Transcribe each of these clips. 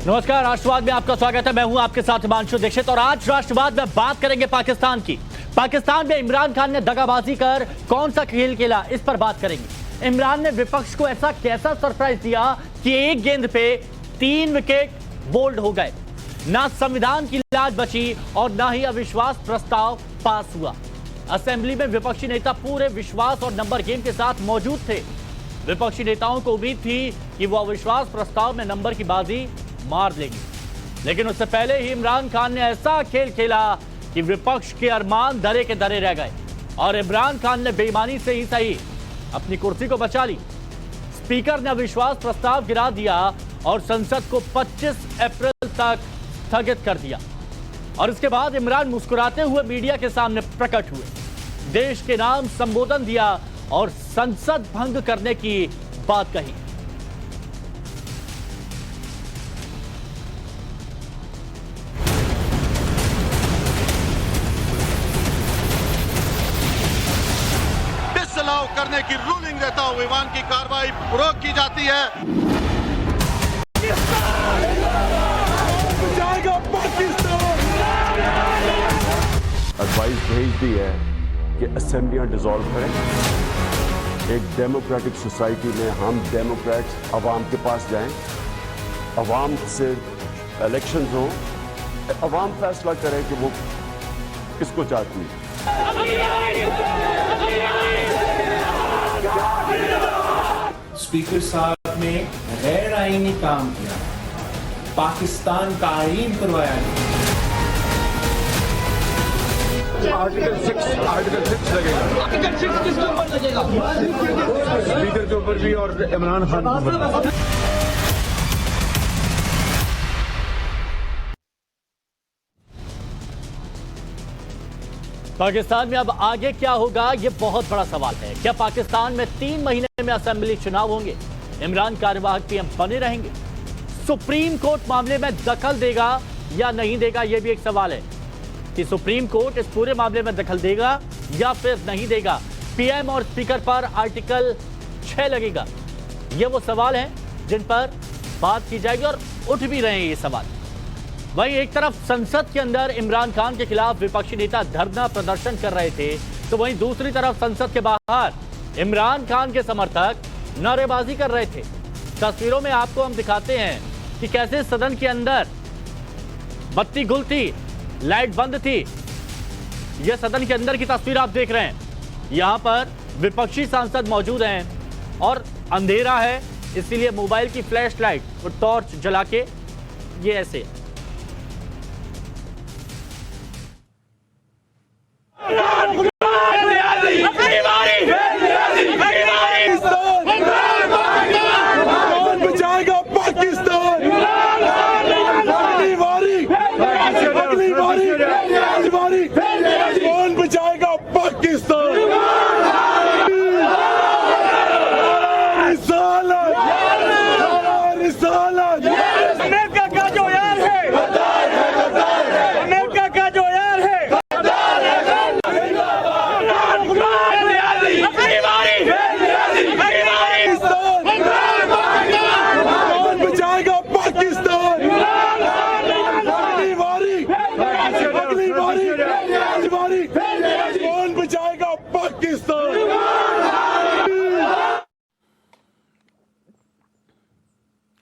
नमस्कार, राष्ट्रवाद में आपका स्वागत है। मैं हूं आपके साथ हिमांशु दीक्षित और आज राष्ट्रवाद में बात करेंगे पाकिस्तान की। पाकिस्तान में इमरान खान ने दगाबाजी कर कौन सा खेल खेला, इस पर बात करेंगे। इमरान ने विपक्ष को ऐसा कैसा सरप्राइज दिया कि एक गेंद पे 3 विकेट बोल्ड हो गए। ना संविधान की लाज बची और ना ही अविश्वास प्रस्ताव पास हुआ। असेंबली में विपक्षी नेता पूरे विश्वास और नंबर गेम के साथ मौजूद थे। विपक्षी नेताओं को उम्मीद थी कि वो अविश्वास प्रस्ताव में नंबर की बाजी मार लेंगे, लेकिन उससे पहले ही इमरान खान ने ऐसा खेल खेला कि विपक्ष के अरमान धरे के धरे रह गए और इमरान खान ने बेईमानी से ही सही अपनी कुर्सी को बचा ली। स्पीकर ने अविश्वास प्रस्ताव गिरा दिया और संसद को 25 अप्रैल तक स्थगित कर दिया। और इसके बाद इमरान मुस्कुराते हुए मीडिया के सामने प्रकट हुए, देश के नाम संबोधन दिया और संसद भंग करने की बात कही। डिसअलाउ करने की रूलिंग देता हुए विमान की कार्रवाई रोक की जाती है। एडवाइस भेज दी है कि असेंबलियां डिसॉल्व करें। एक डेमोक्रेटिक सोसाइटी में हम डेमोक्रेट्स अवाम के पास जाएं, अवाम से इलेक्शंस हों, अवाम फैसला करे कि वो किसको चाहती है। स्पीकर साहब ने गैर आईनी काम किया, पाकिस्तान का आईन करवाया। आर्टिकल 6 लगेगा। आर्टिकल 6 किसके ऊपर लगेगा? स्पीकर के ऊपर भी और इमरान खान के ऊपर। पाकिस्तान में अब आगे क्या होगा, यह बहुत बड़ा सवाल है। क्या पाकिस्तान में 3 महीने में असेंबली चुनाव होंगे? इमरान कार्यवाहक पीएम बने रहेंगे? सुप्रीम कोर्ट मामले में दखल देगा या नहीं देगा, यह भी एक सवाल है कि सुप्रीम कोर्ट इस पूरे मामले में दखल देगा या फिर नहीं देगा। पीएम और स्पीकर पर आर्टिकल 6 लगेगा। ये वो सवाल हैं जिन पर बात की जाएगी और उठ भी रहे हैं ये सवाल। वहीं एक तरफ संसद के अंदर इमरान खान के खिलाफ विपक्षी नेता धरना प्रदर्शन कर रहे थे, तो वहीं दूसरी तरफ संसद के बाहर इमरान खान के समर्थक नारेबाजी कर रहे थे। तस्वीरों में आपको हम दिखाते हैं कि कैसे सदन के अंदर बत्ती गुल थी, लाइट बंद थी। यह सदन के अंदर की तस्वीर आप देख रहे हैं। यहां पर विपक्षी सांसद मौजूद हैं और अंधेरा है, इसीलिए मोबाइल की फ्लैश लाइट और टॉर्च जला के ये ऐसे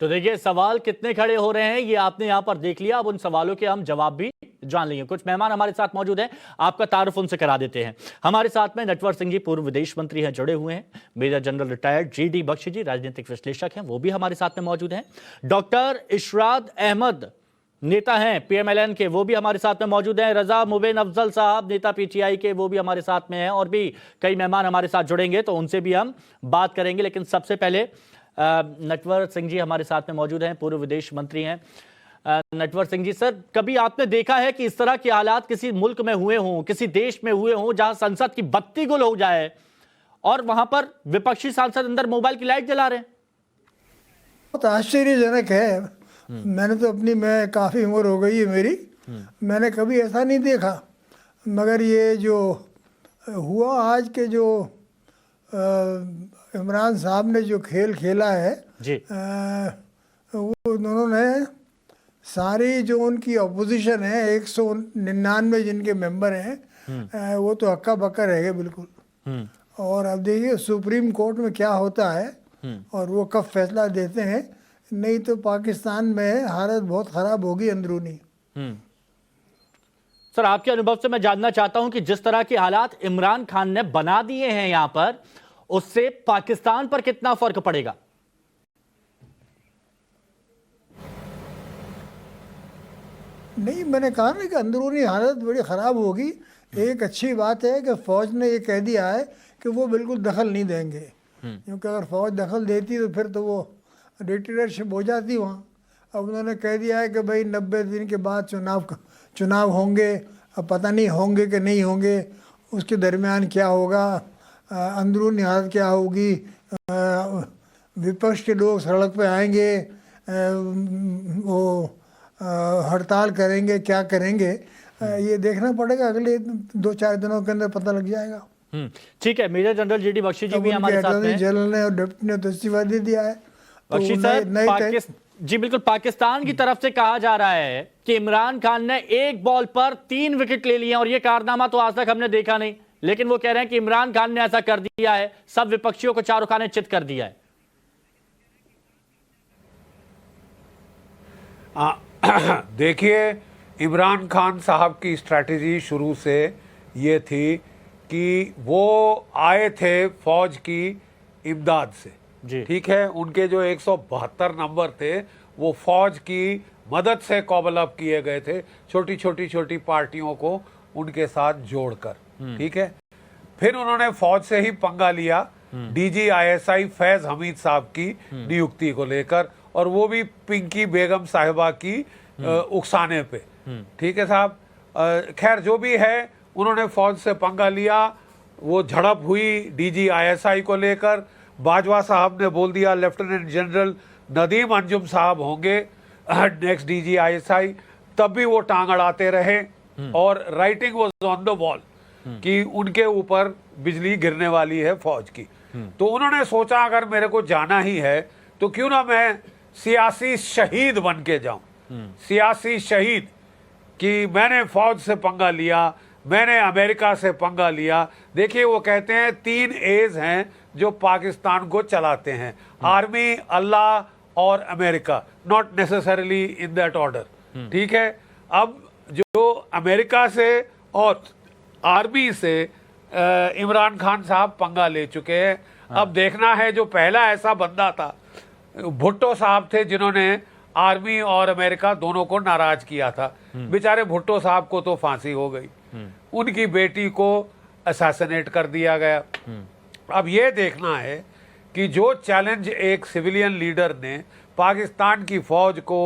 तो देखिए सवाल कितने खड़े हो रहे हैं ये आपने यहां पर देख लिया। अब उन सवालों के हम जवाब भी जान लेंगे। कुछ मेहमान हमारे साथ मौजूद हैं, आपका तारुफ उनसे करा देते हैं। हमारे साथ में नटवर सिंह जी पूर्व विदेश मंत्री हैं, जुड़े हुए हैं। Major general retired GD Bakshi ji राजनीतिक विश्लेषक हैं, वो भी हमारे साथ में मौजूद हैं। डॉक्टर इशराद अहमद नेता हैं PMLN के, वो भी हमारे साथ में मौजूद हैं। रजा मुबीन अफजल साहब नेता PTI के, वो भी हमारे साथ में हैं। और भी कई मेहमान हमारे साथ जुड़ेंगे तो उनसे भी हम बात करेंगे। लेकिन सबसे पहले नटवर सिंह जी हमारे साथ में मौजूद हैं, पूर्व विदेश मंत्री हैं। नटवर सिंह जी, सर कभी आपने देखा है कि इस तरह के हालात किसी मुल्क में हुए हों, किसी देश में हुए हों, जहां संसद की बत्ती गुल हो जाए और वहां पर विपक्षी सांसद अंदर मोबाइल की लाइट जला रहे हैं? बहुत आश्चर्यजनक है। मैंने तो मैं काफ़ी उम्र हो गई है मेरी, मैंने कभी ऐसा नहीं देखा। मगर ये जो हुआ आज के जो इमरान साहब ने जो खेल खेला है जी। वो उन्होंने सारी जो उनकी अपोजिशन है 199 जिनके मेंबर हैं वो तो हक्का बक्का रह गए बिल्कुल। और अब देखिए सुप्रीम कोर्ट में क्या होता है और वो कब फैसला देते हैं, नहीं तो पाकिस्तान में हालत बहुत ख़राब होगी अंदरूनी। सर, आपके अनुभव से मैं जानना चाहता हूं कि जिस तरह के हालात इमरान खान ने बना दिए हैं यहां पर, उससे पाकिस्तान पर कितना फर्क पड़ेगा? नहीं, मैंने कहा ना कि अंदरूनी हालत बड़ी ख़राब होगी। एक अच्छी बात है कि फ़ौज ने ये कह दिया है कि वो बिल्कुल दखल नहीं देंगे, क्योंकि अगर फ़ौज दखल देती तो फिर तो वो डिक्टेटरशिप हो जाती वहाँ। अब उन्होंने कह दिया है कि भाई 90 दिन के बाद चुनाव होंगे। अब पता नहीं होंगे कि नहीं होंगे, उसके दरमियान क्या होगा, अंदरूनी हालत क्या होगी, विपक्ष के लोग सड़क पे आएंगे, वो हड़ताल करेंगे, क्या करेंगे, ये देखना पड़ेगा। अगले 2-4 दिनों के अंदर पता लग जाएगा। ठीक है, मेजर जनरल जी.डी. बख्शी जी भी हमारे साथ हैं। जनरल ने और डिप्टी ने तो इस्तीफा दे दिया है। बख्शी सर, जी बिल्कुल, पाकिस्तान की तरफ से कहा जा रहा है कि इमरान खान ने एक बॉल पर 3 विकेट ले लिए और ये कारनामा तो आज तक हमने देखा नहीं, लेकिन वो कह रहे हैं कि इमरान खान ने ऐसा कर दिया है, सब विपक्षियों को चारों खाने चित कर दिया है। देखिए, इमरान खान साहब की स्ट्रैटेजी शुरू से ये थी कि वो आए थे फौज की इमदाद से, ठीक है। उनके जो 172 नंबर थे वो फौज की मदद से कॉबल अप किए गए थे, छोटी पार्टियों को उनके साथ जोड़कर, ठीक है। फिर उन्होंने फौज से ही पंगा लिया DGISI फैज हमीद साहब की नियुक्ति को लेकर, और वो भी पिंकी बेगम साहिबा की उकसाने पे, ठीक है साहब। खैर जो भी है, उन्होंने फौज से पंगा लिया, वो झड़प हुई DGISI को लेकर। बाजवा साहब ने बोल दिया लेफ्टिनेंट जनरल नदीम अंजुम साहब होंगे नेक्स्ट DGISI, तब भी वो टांग अड़ाते रहे और writing was on the wall कि उनके ऊपर बिजली गिरने वाली है फौज की। तो उन्होंने सोचा अगर मेरे को जाना ही है तो क्यों ना मैं सियासी शहीद बन के जाऊं, सियासी शहीद, कि मैंने फौज से पंगा लिया, मैंने अमेरिका से पंगा लिया। देखिए, वो कहते हैं 3 A's हैं जो पाकिस्तान को चलाते हैं, आर्मी, अल्लाह और America, not necessarily in that order, ठीक है। अब जो अमेरिका से और आर्मी से इमरान खान साहब पंगा ले चुके हैं। अब देखना है, जो पहला ऐसा बंदा था भुट्टो साहब थे जिन्होंने आर्मी और अमेरिका दोनों को नाराज किया था। बेचारे भुट्टो साहब को तो फांसी हो गई, उनकी बेटी को असैसिनेट कर दिया गया। अब ये देखना है कि जो चैलेंज एक सिविलियन लीडर ने पाकिस्तान की फौज को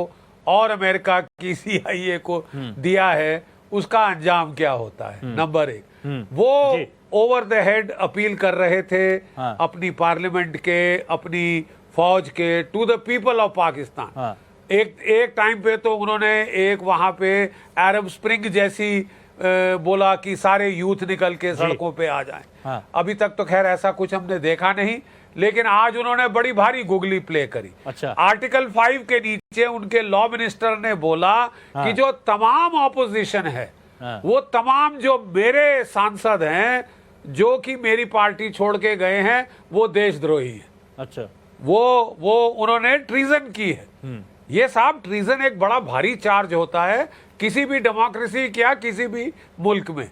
और अमेरिका की CIA को दिया है, उसका अंजाम क्या होता है। नंबर 1, वो ओवर द हेड अपील कर रहे थे अपनी पार्लियामेंट के, अपनी फौज के, to the people of Pakistan. एक टाइम पे तो उन्होंने एक वहां पे अरब स्प्रिंग जैसी बोला कि सारे यूथ निकल के सड़कों पे आ जाएं। अभी तक तो खैर ऐसा कुछ हमने देखा नहीं, लेकिन आज उन्होंने बड़ी भारी गुगली प्ले करी। अच्छा। आर्टिकल 5 के नीचे उनके लॉ मिनिस्टर ने बोला कि जो तमाम ऑपोजिशन है, वो तमाम जो मेरे सांसद हैं जो कि मेरी पार्टी छोड़ के गए हैं, वो देशद्रोही है। अच्छा। वो उन्होंने ट्रीजन की है। ये साहब, ट्रीजन एक बड़ा भारी चार्ज होता है किसी भी डेमोक्रेसी क्या किसी भी मुल्क में।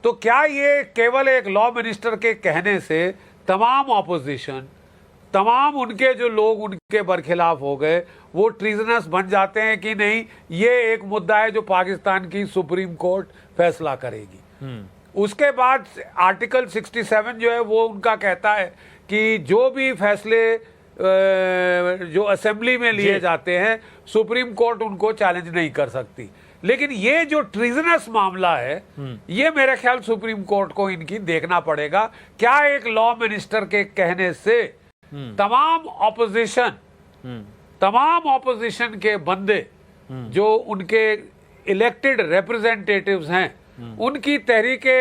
तो क्या ये केवल एक लॉ मिनिस्टर के कहने से तमाम ऑपोजिशन, तमाम उनके जो लोग उनके बरखिलाफ हो गए, वो ट्रीजनस बन जाते हैं कि नहीं? ये एक मुद्दा है जो पाकिस्तान की सुप्रीम कोर्ट फैसला करेगी। उसके बाद आर्टिकल 67 जो है वो उनका कहता है कि जो भी फैसले जो असेंबली में लिए जाते हैं, सुप्रीम कोर्ट उनको चैलेंज नहीं कर सकती। लेकिन ये जो ट्रीजनस मामला है, ये मेरे ख्याल सुप्रीम कोर्ट को इनकी देखना पड़ेगा। क्या एक लॉ मिनिस्टर के कहने से तमाम ऑपोजिशन के बंदे जो उनके इलेक्टेड रिप्रेजेंटेटिव्स हैं, उनकी तहरीके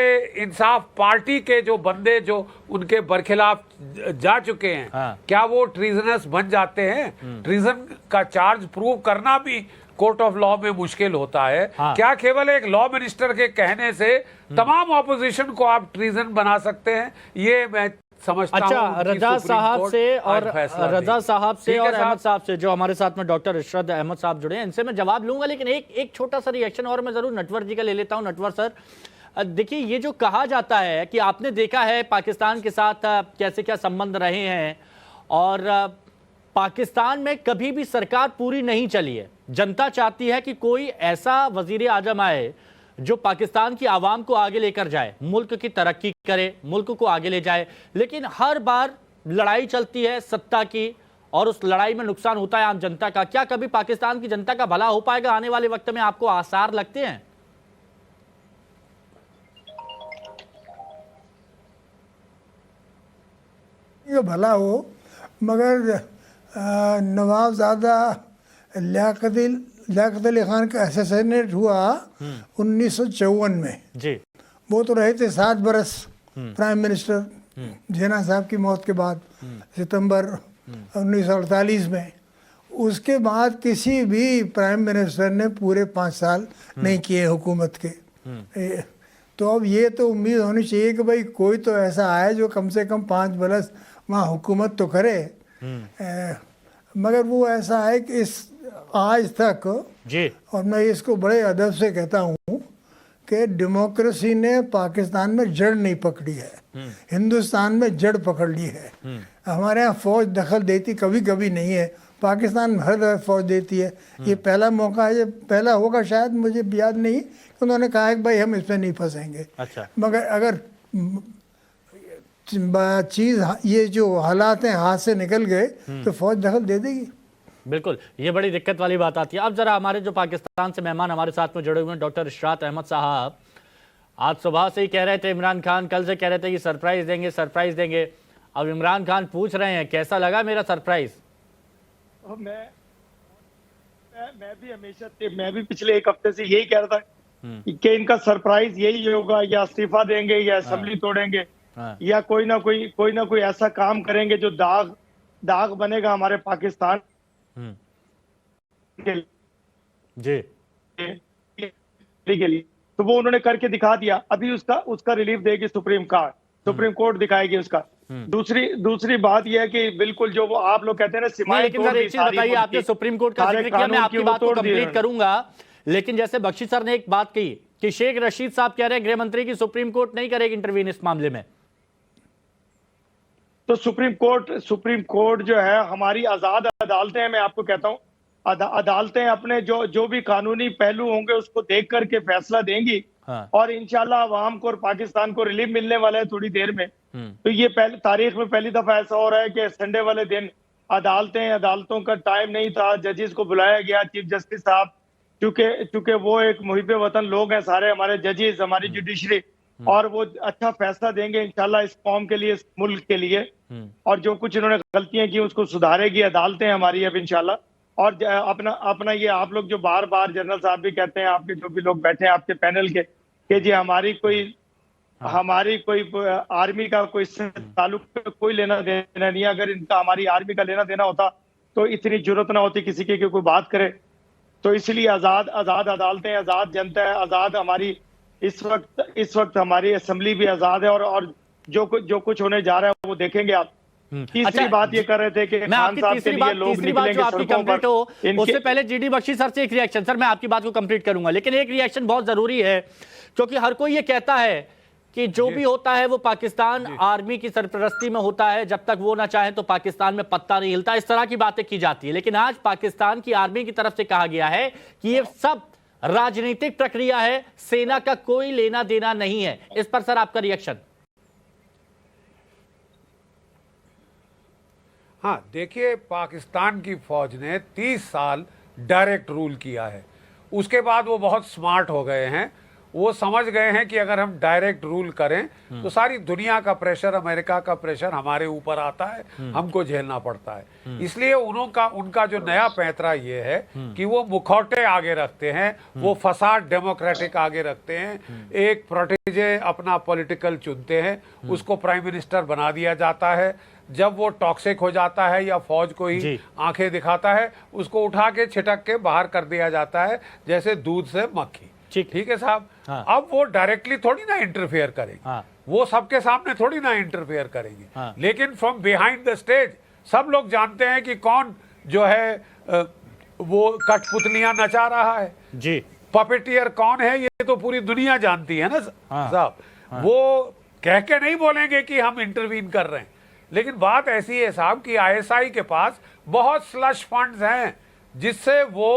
इंसाफ पार्टी के जो बंदे जो उनके बरखिलाफ जा चुके हैं, क्या वो ट्रीजनस बन जाते हैं? ट्रीजन का चार्ज प्रूव करना भी कोर्ट ऑफ लॉ में मुश्किल होता है। हाँ। क्या केवल एक लॉ मिनिस्टर के कहने से तमाम ऑपोजिशन को आप ट्रीजन बना सकते हैं? ये मैं समझता अच्छा, हूं कि रजा सुप्रीम साहब कोर्ट से आज और फैसला रजा देगी। साहब से ठीक है और साहब? अहमद साहब से जो हमारे साथ में डॉक्टर इशरत अहमद साहब जुड़े हैं, इनसे मैं जवाब लूंगा, लेकिन एक छोटा सा रिएक्शन और मैं जरूर नटवर जी का ले लेता हूं। नटवर सर, देखिए, ये जो कहा जाता है कि आपने देखा है पाकिस्तान के साथ कैसे क्या संबंध रहे हैं, और पाकिस्तान में कभी भी सरकार पूरी नहीं चली है। जनता चाहती है कि कोई ऐसा वजीर आजम आए जो पाकिस्तान की आवाम को आगे लेकर जाए, मुल्क की तरक्की करे, मुल्क को आगे ले जाए, लेकिन हर बार लड़ाई चलती है सत्ता की, और उस लड़ाई में नुकसान होता है आम जनता का। क्या कभी पाकिस्तान की जनता का भला हो पाएगा आने वाले वक्त में? आपको आसार लगते हैं? ये भला हो, मगर नवाबजादा लियाकत अली खान का असैसिनेट हुआ 1954 में। जी। वो तो रहे थे 7 बरस प्राइम मिनिस्टर जिन्ना साहब की मौत के बाद, सितंबर 1948 में। उसके बाद किसी भी प्राइम मिनिस्टर ने पूरे 5 साल नहीं किए हुकूमत के। तो अब ये तो उम्मीद होनी चाहिए कि भाई कोई तो ऐसा आए जो कम से कम 5 बरस वहाँ हुकूमत तो करे। मगर वो ऐसा है कि इस आज तक जी, और मैं इसको बड़े अदब से कहता हूँ कि डेमोक्रेसी ने पाकिस्तान में जड़ नहीं पकड़ी है, हिंदुस्तान में जड़ पकड़ ली है। हमारे यहाँ फौज दखल देती कभी कभी नहीं है, पाकिस्तान में हर दफा फौज देती है। ये पहला मौका है, ये पहला होगा शायद, मुझे याद नहीं। उन्होंने कहा है कि भाई हम इसमें नहीं फंसेंगे। अच्छा। मगर अगर चीज़ ये जो हालात हैं हाथ से निकल गए तो फौज दखल दे देगी। बिल्कुल, ये बड़ी दिक्कत वाली बात आती है। अब जरा हमारे जो पाकिस्तान से मेहमान हमारे साथ में जुड़े हुए हैं, डॉक्टर इशरत अहमद साहब, आज सुबह से ही कह रहे थे इमरान खान, कल से कह रहे थे कि सरप्राइज देंगे, सरप्राइज देंगे। अब इमरान खान पूछ रहे हैं कैसा लगा मेरा सरप्राइज? मैं भी पिछले 1 हफ्ते से यही कह रहा था कि इनका सरप्राइज यही होगा, या इस्तीफा देंगे, या असेंबली तोड़ेंगे, या कोई ना कोई ऐसा काम करेंगे जो दाग बनेगा हमारे पाकिस्तान के जी लिए। तो वो उन्होंने करके दिखा दिया। अभी उसका रिलीफ देगी सुप्रीम कोर्ट दिखाएगी उसका। दूसरी बात यह है कि बिल्कुल जो वो आप लोग कहते हैं ना, सीमाएं लेकिन सर एक चीज बताइए, आपने सुप्रीम कोर्ट का जिक्र किया, मैं आपकी बात को कंप्लीट करूंगा, लेकिन जैसे बख्शी सर ने एक बात कही कि शेख रशीद साहब कह रहे हैं गृह मंत्री की सुप्रीम कोर्ट नहीं करेगी इंटरवीन इस मामले में। तो सुप्रीम कोर्ट जो है हमारी आजाद अदालतें हैं। मैं आपको कहता हूं, अदालतें अपने जो भी कानूनी पहलू होंगे उसको देख करके फैसला देंगी। हाँ। और इंशाल्लाह अवाम को और पाकिस्तान को रिलीफ मिलने वाला है थोड़ी देर में। तो ये तारीख में पहली दफा ऐसा हो रहा है कि संडे वाले दिन अदालतों का टाइम नहीं था, जजेस को बुलाया गया, चीफ जस्टिस साहब, चूंकि वो एक मुहिब वतन लोग हैं सारे हमारे जजेस, हमारी जुडिशरी, और वो अच्छा फैसला देंगे इंशाल्लाह इस कौम के लिए, इस मुल्क के लिए। और जो कुछ इन्होंने गलतियां की उसको सुधारेगी अदालतें हमारी अब इंशाल्लाह। और अपना ये आप लोग जो बार बार जनरल साहब भी कहते हैं, आपके जो भी लोग बैठे हैं आपके पैनल के, कि जी हमारी कोई आर्मी का कोई ताल्लुक कोई लेना देना नहीं। अगर इनका हमारी आर्मी का लेना देना होता तो इतनी जरूरत ना होती किसी की कोई बात करे। तो इसलिए आजाद अदालतें, आजाद जनता है, आजाद हमारी इस वक्त हमारी असेंबली भी आजाद है। और जो कुछ होने जा रहा है वो देखेंगे आप। तीसरी बात ये कर रहे थे कि खान साहब के लिए लोग निकलेंगे सड़कों पर। उससे पहले जीडी बख्शी सर से एक रिएक्शन, सर मैं आपकी बात को कंप्लीट करूंगा, लेकिन एक रिएक्शन बहुत जरूरी है, क्योंकि हर कोई ये कहता है कि जो भी होता है वो पाकिस्तान आर्मी की सरपरस्ती में होता है, जब तक वो ना चाहे तो पाकिस्तान में पत्ता नहीं हिलता, इस तरह की बातें की जाती है। लेकिन आज पाकिस्तान की आर्मी की तरफ से कहा गया है कि ये सब राजनीतिक प्रक्रिया है, सेना का कोई लेना देना नहीं है। इस पर सर आपका रिएक्शन? हाँ, देखिए, पाकिस्तान की फौज ने 30 साल डायरेक्ट रूल किया है, उसके बाद वो बहुत स्मार्ट हो गए हैं। वो समझ गए हैं कि अगर हम डायरेक्ट रूल करें तो सारी दुनिया का प्रेशर, अमेरिका का प्रेशर हमारे ऊपर आता है, हमको झेलना पड़ता है। इसलिए उनका जो नया पैंतरा ये है कि वो मुखौटे आगे रखते हैं, वो फसाद डेमोक्रेटिक आगे रखते हैं, एक प्रोटेजे अपना पॉलिटिकल चुनते हैं, उसको प्राइम मिनिस्टर बना दिया जाता है। जब वो टॉक्सिक हो जाता है या फौज को ही आंखें दिखाता है, उसको उठा के छिटक के बाहर कर दिया जाता है, जैसे दूध से मक्खी। ठीक है साहब। हाँ। अब वो डायरेक्टली थोड़ी ना इंटरफेयर करेंगे। हाँ। वो सबके सामने थोड़ी ना इंटरफेयर करेंगे। हाँ। लेकिन फ्रॉम बिहाइंड द स्टेज सब लोग जानते हैं कि कौन जो है वो कठपुतलियां नचा रहा है जी, पपेटियर कौन है, ये तो पूरी दुनिया जानती है ना साहब। हाँ। वो कह के नहीं बोलेंगे कि हम इंटरवीन कर रहे हैं, लेकिन बात ऐसी है साहब कि आईएसआई के पास बहुत स्लश फंड्स हैं जिससे वो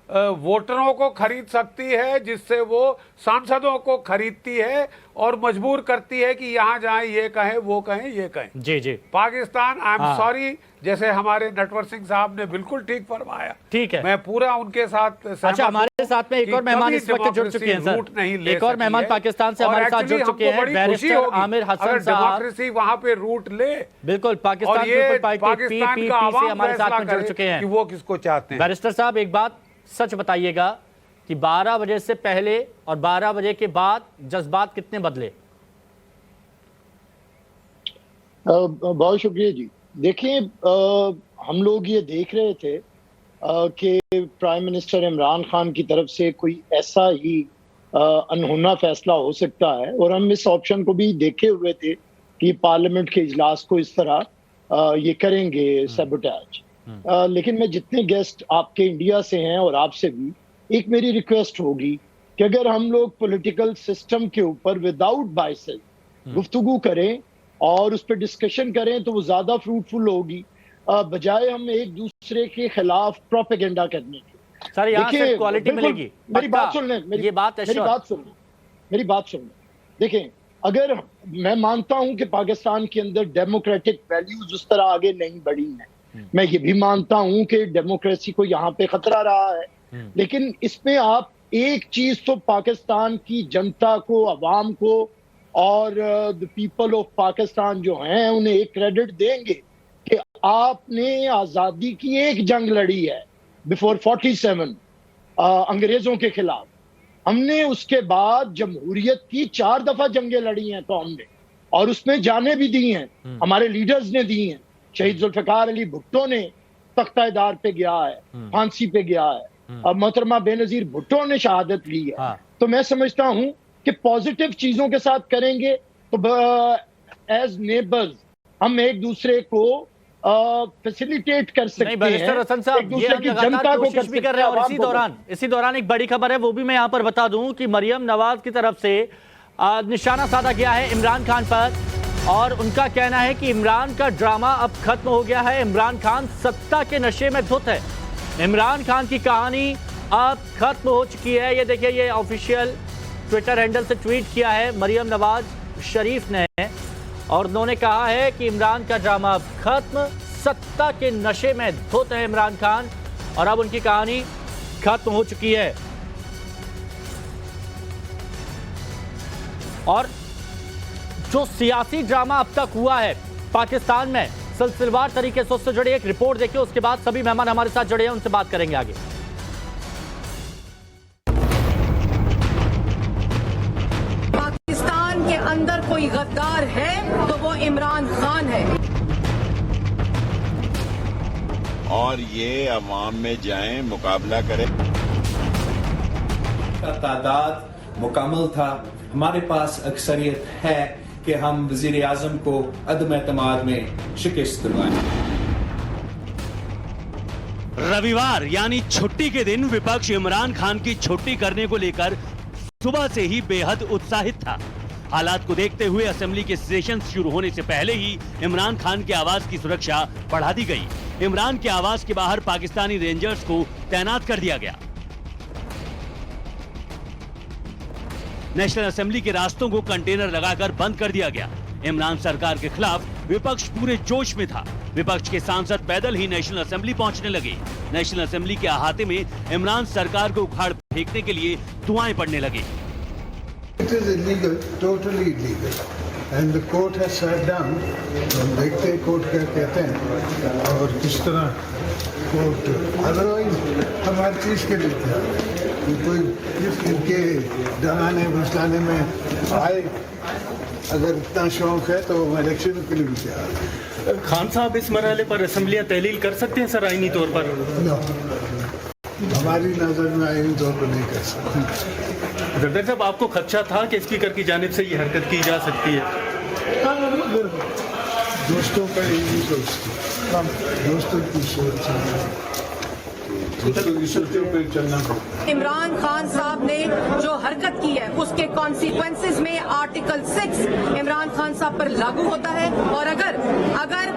वोटरों को खरीद सकती है, जिससे वो सांसदों को खरीदती है और मजबूर करती है कि यहाँ जाएं, ये कहें, वो कहें, ये कहें। जी जी। पाकिस्तान, आई एम सॉरी, जैसे हमारे नटवर सिंह साहब ने बिल्कुल ठीक फरमाया, ठीक है, मैं पूरा उनके साथ। अच्छा, हमारे साथ में एक और मेहमान इस वक्त जुड़ चुके हैं सर। एक और मेहमान पाकिस्तान से हमारे साथ जुड़ चुके हैं, बैरिस्टर आमिर हसन साहब। डेमोक्रेसी वहां पे रूट ले, बिल्कुल, पाकिस्तान पीपल पार्टी PPP से हमारे साथ में जुड़ चुके हैं कि वो किसको चाहते हैं। बैरिस्टर साहब, एक बात सच बताइएगा कि 12 बजे से पहले और 12 बजे के बाद जज्बात कितने बदले? बहुत शुक्रिया जी। देखिए, हम लोग ये देख रहे थे कि प्राइम मिनिस्टर इमरान खान की तरफ से कोई ऐसा ही अनहोना फैसला हो सकता है, और हम इस ऑप्शन को भी देखे हुए थे कि पार्लियामेंट के इजलास को इस तरह ये करेंगे, सैबोटेज। लेकिन मैं जितने गेस्ट आपके इंडिया से हैं और आपसे भी, एक मेरी रिक्वेस्ट होगी कि अगर हम लोग पॉलिटिकल सिस्टम के ऊपर विदाउट बायसेस गुफ्तगू करें और उस पर डिस्कशन करें तो वो ज्यादा फ्रूटफुल होगी, बजाय हम एक दूसरे के खिलाफ प्रोपेगेंडा करने के। सर, यहाँ से क्वालिटी मिलेगी। मेरी बात सुन लें, मेरी बात सुन लें। देखें, अगर मैं मानता हूं कि पाकिस्तान के अंदर डेमोक्रेटिक वैल्यूज उस तरह आगे नहीं बढ़ी हैं, मैं ये भी मानता हूं कि डेमोक्रेसी को यहाँ पे खतरा रहा है, लेकिन इसमें आप एक चीज तो पाकिस्तान की जनता को, अवाम को और द पीपल ऑफ पाकिस्तान जो हैं उन्हें एक क्रेडिट देंगे कि आपने आजादी की एक जंग लड़ी है बिफोर 47 अंग्रेजों के खिलाफ। हमने उसके बाद जमहूरियत की 4 दफा जंगें लड़ी हैं कौम ने, और उसमें जानें भी दी हैं, हमारे लीडर्स ने दी हैं। शहीद जुल्फिकार अली भुट्टो ने तख्तादार पे गया है, फांसी पे गया है, और मोहतरमा बेनजीर भुट्टो ने शहादत ली है। हाँ। तो मैं समझता हूं कि पॉजिटिव चीजों के साथ करेंगे तो एज नेबर्स हम एक दूसरे को फैसिलिटेट कर सकते हैं। बैरिस्टर हसन साहब, ये हम लगातार कोशिश भी कर रहे हैं, और इसी दौरान एक बड़ी खबर है, वो भी मैं यहाँ पर बता दूं कि मरियम नवाज की तरफ से निशाना साधा गया है इमरान खान पर, और उनका कहना है कि इमरान का ड्रामा अब खत्म हो गया है, इमरान खान सत्ता के नशे में धुत है, इमरान खान की कहानी अब खत्म हो चुकी है। ये देखिए, ये ऑफिशियल ट्विटर हैंडल से ट्वीट किया है मरियम नवाज शरीफ ने, और उन्होंने कहा है कि इमरान का ड्रामा अब खत्म, सत्ता के नशे में धुत है इमरान खान, और अब उनकी कहानी खत्म हो चुकी है। और जो सियासी ड्रामा अब तक हुआ है पाकिस्तान में, सिलसिलेवार तरीके से उससे जुड़ी एक रिपोर्ट देखिए, उसके बाद सभी मेहमान हमारे साथ जुड़े हैं, उनसे बात करेंगे आगे। पाकिस्तान के अंदर कोई गद्दार है तो वो इमरान खान है, और ये अवाम में जाएं, मुकाबला करें। का तादाद मुकम्मल था, हमारे पास अक्सरियत है कि हम वजीर आजम को अदम एतमाद में शिकस्त दिलवाएं। रविवार यानी छुट्टी के दिन विपक्ष इमरान खान की छुट्टी करने को लेकर सुबह से ही बेहद उत्साहित था। हालात को देखते हुए असेंबली के सेशन शुरू होने से पहले ही इमरान खान के आवास की सुरक्षा बढ़ा दी गई। इमरान के आवास के बाहर पाकिस्तानी रेंजर्स को तैनात कर दिया गया। नेशनल असेंबली के रास्तों को कंटेनर लगाकर बंद कर दिया गया। इमरान सरकार के खिलाफ विपक्ष पूरे जोश में था। विपक्ष के सांसद पैदल ही नेशनल असेंबली पहुंचने लगे। नेशनल असेंबली के अहाते में इमरान सरकार को उखाड़ फेंकने के लिए दुआएं पड़ने लगी। It is illegal, totally illegal. And the court has sat down. हम देखते हैं कोर्ट क्या कहते हैं और किस तरह कोर्ट अदरवाइज हम हर चीज़ के लिए तैयार हैं। कोई इनके डराने भुसलाने में आए, अगर इतना शौक है तो इलेक्शन के लिए भी तैयार है। खान साहब इस मरहले पर असम्बलियाँ तहलील कर सकते हैं सर आईनी तौर पर? हमारी नज़र में आईनी तौर पर नहीं कर सकते। जरदारी साहब, आपको खदशा था कि स्पीकर की जानिब से ये हरकत की जा सकती है? दोस्तों का यही सोचती, दोस्तों की सोच, दोस्तों की सोचों पर चलना पड़ता। इमरान खान साहब ने जो हरकत की है उसके कॉन्सिक्वेंसेस में आर्टिकल 6 इमरान खान साहब पर लागू होता है। और अगर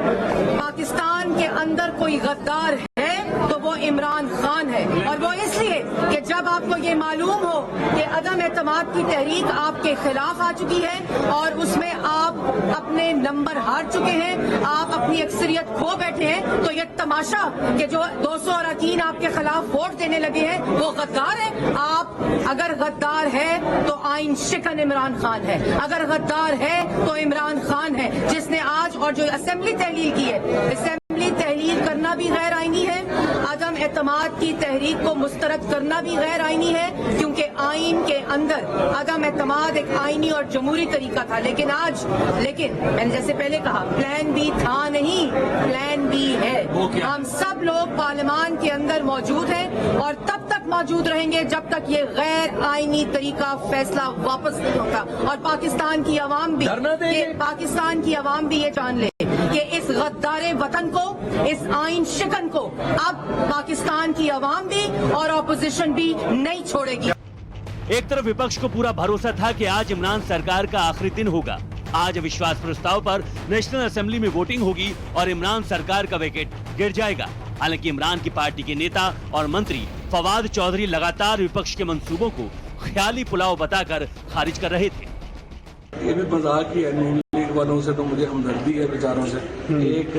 पाकिस्तान के अंदर कोई गद्दार है तो वो इमरान खान है। और वो इसलिए कि जब आपको ये मालूम हो कि अदम एतमाद की तहरीक आपके खिलाफ आ चुकी है और उसमें आप अपने नंबर हार चुके हैं, आप अपनी अक्सरियत खो बैठे हैं, तो ये तमाशा कि जो 200 अरकान आपके खिलाफ वोट देने लगे हैं वो गद्दार है। आप अगर गद्दार है तो आइन शिकन इमरान खान है, अगर गद्दार है तो इमरान खान है जिसने आज और जो असेंबली तहलील की है, असेंबली तहलील करना भी गैर आईनी है, अदम एतमाद की तहरीक को मुस्तरद करना भी गैर आईनी है, क्योंकि आइन के अंदर अदम एतमाद एक आईनी और जमहूरी तरीका था। लेकिन मैंने जैसे पहले कहा, प्लान बी था नहीं, प्लान बी है। हम सब लोग पार्लियामान के अंदर मौजूद हैं और तब तक मौजूद रहेंगे जब तक ये गैर आईनी तरीका फैसला वापस नहीं होता। और पाकिस्तान की आवाम भी ये जान ले कि इस गद्दारे वतन को, इस आइन शिकन को अब पाकिस्तान की आवाम भी और ऑपोजिशन भी नहीं छोड़ेगी। एक तरफ विपक्ष को पूरा भरोसा था कि आज इमरान सरकार का आखिरी दिन होगा, आज विश्वास प्रस्ताव पर नेशनल असेंबली में वोटिंग होगी और इमरान सरकार का विकेट गिर जाएगा। हालांकि इमरान की पार्टी के नेता और मंत्री फवाद चौधरी लगातार विपक्ष के मंसूबों को ख्याली पुलाव बताकर खारिज कर रहे थे। ये भी मजाक ही है, नून लीग वालों से तो मुझे हमदर्दी है बेचारों से। एक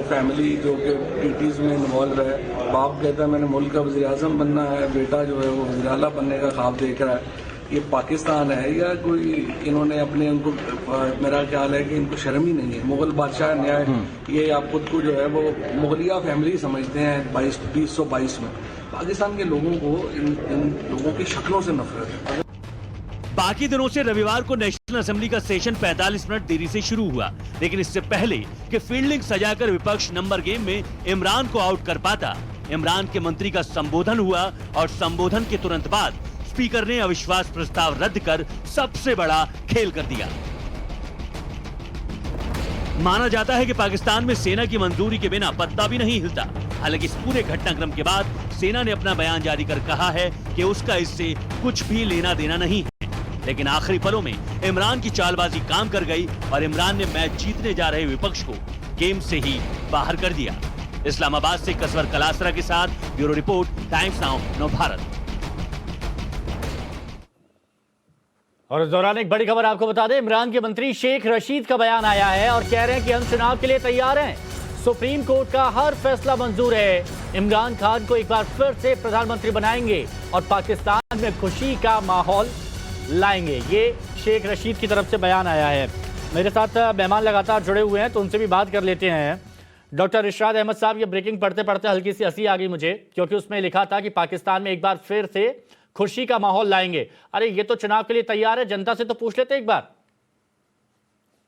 फैमिली जो कि पीटीज में इन्वॉल्व है, बाप कहता है मैंने मुल्क का वज़ीर आज़म बनना है, बेटा जो है वो वज़ीर आला बनने का ख्वाब देख रहा है। ये पाकिस्तान है या कोई, इन्होंने अपने उनको, मेरा ख्याल है कि इनको शर्म ही नहीं है। मुगल बादशाह न्याय, ये आप खुद को जो है वो मुगलिया फैमिली समझते हैं 2022 में। पाकिस्तान के लोगों को इन लोगों की शक्लों से नफरत है। बाकी दिनों से रविवार को नेशनल असेंबली का सेशन 45 मिनट देरी से शुरू हुआ, लेकिन इससे पहले कि फील्डिंग सजाकर विपक्ष नंबर गेम में इमरान को आउट कर पाता, इमरान के मंत्री का संबोधन हुआ और संबोधन के तुरंत बाद स्पीकर ने अविश्वास प्रस्ताव रद्द कर सबसे बड़ा खेल कर दिया। माना जाता है कि पाकिस्तान में सेना की मंजूरी के बिना पत्ता भी नहीं हिलता। हालांकि इस पूरे घटनाक्रम के बाद सेना ने अपना बयान जारी कर कहा है कि उसका इससे कुछ भी लेना देना नहीं है। लेकिन आखिरी पलों में इमरान की चालबाजी काम कर गई और इमरान ने मैच जीतने जा रहे विपक्ष को गेम से ही बाहर कर दिया। इस्लामाबाद से कसवर कलासरा के साथ ब्यूरो रिपोर्ट, टाइम्स नाउ नव भारत। और इस दौरान एक बड़ी खबर आपको बता दें, इमरान के मंत्री शेख रशीद का बयान आया है और कह रहे हैं कि हम चुनाव के लिए तैयार हैं, सुप्रीम कोर्ट का हर फैसला मंजूर है, इमरान खान को एक बार फिर से प्रधानमंत्री बनाएंगे और पाकिस्तान में खुशी का माहौल लाएंगे। ये शेख रशीद की तरफ से बयान आया है। मेरे साथ मेहमान लगातार जुड़े हुए हैं तो उनसे भी बात कर लेते हैं। डॉक्टर इरशाद अहमद साहब, ये ब्रेकिंग पढ़ते पढ़ते हल्की सी हंसी आ गई मुझे, क्योंकि उसमें लिखा था कि पाकिस्तान में एक बार फिर से खुशी का माहौल लाएंगे। अरे ये तो चुनाव के लिए तैयार है, जनता से तो पूछ लेते एक बार।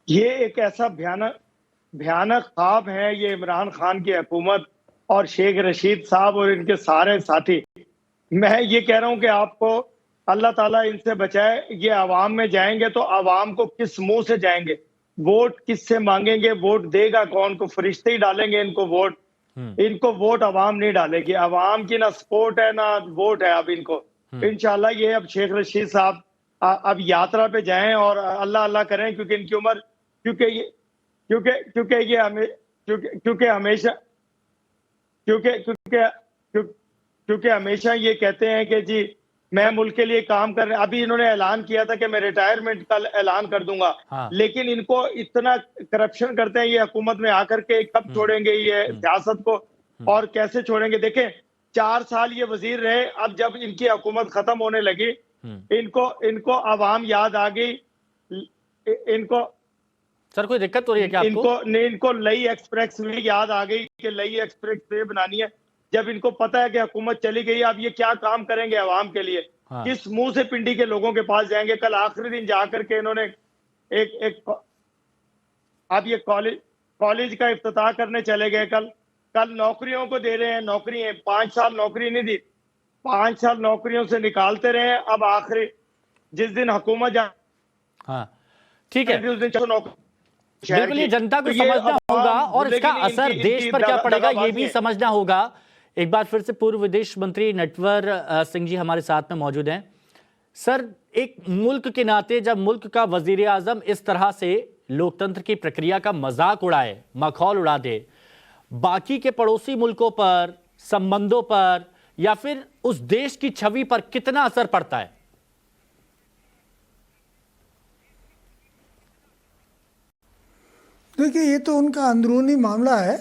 ये एक ऐसा भयानक ख्वाब है ये इमरान खान की हुकूमत और शेख रशीद साहब और इनके सारे साथी। मैं ये कह रहा हूं कि आपको अल्लाह ताला इनसे बचाए। ये आवाम में जाएंगे तो आवाम को किस मुंह से जाएंगे, वोट किससे मांगेंगे, वोट देगा कौन को? फरिश्ते ही डालेंगे इनको वोट। इनको वोट आवाम नहीं डालेगी, आवाम की ना सपोर्ट है ना वोट है अब इनको। इंशाल्लाह ये अब शेख रशीद साहब अब यात्रा पे जाएं और अल्लाह अल्लाह करें, क्योंकि इनकी उम्र, क्योंकि हमेशा ये कहते हैं कि जी मैं मुल्क के लिए काम कर रहे हैं। अभी इन्होंने ऐलान किया था कि मैं रिटायरमेंट का ऐलान कर दूंगा। हाँ। लेकिन इनको इतना करप्शन करते हैं ये हुकूमत में आकर के, कब छोड़ेंगे ये सियासत को और कैसे छोड़ेंगे? देखें 4 साल ये वजीर रहे, अब जब इनकी हुकूमत खत्म होने लगी इनको आवाम याद आ गई। इनको सर कोई दिक्कत हो रही है क्या आपको? इनको लई एक्सप्रेस वे याद आ गई कि लई एक्सप्रेस वे बनानी है। जब इनको पता है कि हुकूमत चली गई, अब ये क्या काम करेंगे आवाम के लिए? हाँ। किस मुंह से पिंडी के लोगों के पास जाएंगे? कल आखिरी दिन जाकर के इन्होंने अब ये कॉलेज का इफ्तिताह करने चले गए। कल नौकरियों को दे रहे हैं, नौकरी 5 साल नौकरी नहीं दी, 5 साल नौकरियों से निकालते रहे। अब आखिरी जिस दिन हुकूमत हाँ ठीक है, उस दिन नौकरी बिल्कुल ये जनता को समझना होगा और इसका असर देश पर क्या पड़ेगा ये भी समझना होगा। एक बार फिर से पूर्व विदेश मंत्री नटवर सिंह जी हमारे साथ में मौजूद हैं। सर, एक मुल्क के नाते जब मुल्क का वजीर आजम इस तरह से लोकतंत्र की प्रक्रिया का मजाक उड़ाए, मखौल उड़ा दे, बाकी के पड़ोसी मुल्कों पर, संबंधों पर या फिर उस देश की छवि पर कितना असर पड़ता है? देखिए, ये तो उनका अंदरूनी मामला है।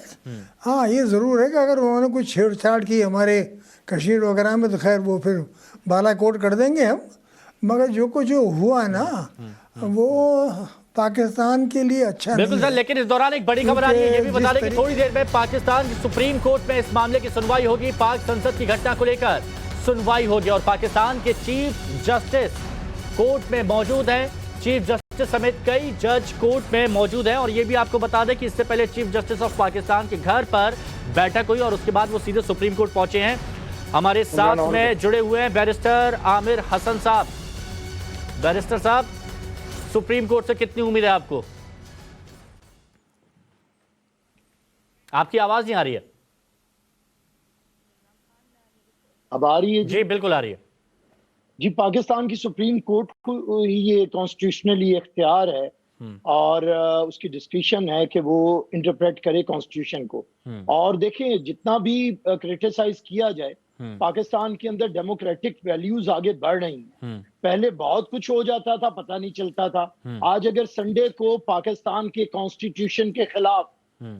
हाँ, ये ज़रूर है कि अगर उन्होंने कुछ छेड़छाड़ की हमारे कश्मीर वगैरह में तो खैर वो फिर बालाकोट कर देंगे हम। मगर जो कुछ जो हुआ ना वो पाकिस्तान के लिए अच्छा बिल्कुल नहीं सर, लेकिन इस दौरान एक बड़ी खबर आ रही है, ये भी बता दें कि थोड़ी देर में पाकिस्तान की सुप्रीम कोर्ट में इस मामले की सुनवाई होगी। पाक संसद की घटना को लेकर सुनवाई होगी और पाकिस्तान के चीफ जस्टिस कोर्ट में मौजूद हैं। चीफ जस्टिस समेत कई जज कोर्ट में मौजूद हैं और ये भी आपको बता दें कि इससे पहले चीफ जस्टिस ऑफ पाकिस्तान के घर पर बैठक हुई और उसके बाद वो सीधे सुप्रीम कोर्ट पहुंचे हैं। हमारे साथ में जुड़े हुए हैं बैरिस्टर आमिर हसन साहब। बैरिस्टर साहब, सुप्रीम कोर्ट से कितनी उम्मीद है आपको? आपकी आवाज नहीं आ रही है। अब आ रही है जी बिल्कुल आ रही है जी। पाकिस्तान की सुप्रीम कोर्ट को ये कॉन्स्टिट्यूशनली इख्तियार है और उसकी डिस्क्रिप्शन है कि वो इंटरप्रेट करे कॉन्स्टिट्यूशन को। और देखें, जितना भी क्रिटिसाइज किया जाए, पाकिस्तान के अंदर डेमोक्रेटिक वैल्यूज आगे बढ़ रही हैं। पहले बहुत कुछ हो जाता था, पता नहीं चलता था। आज अगर संडे को पाकिस्तान के कॉन्स्टिट्यूशन के खिलाफ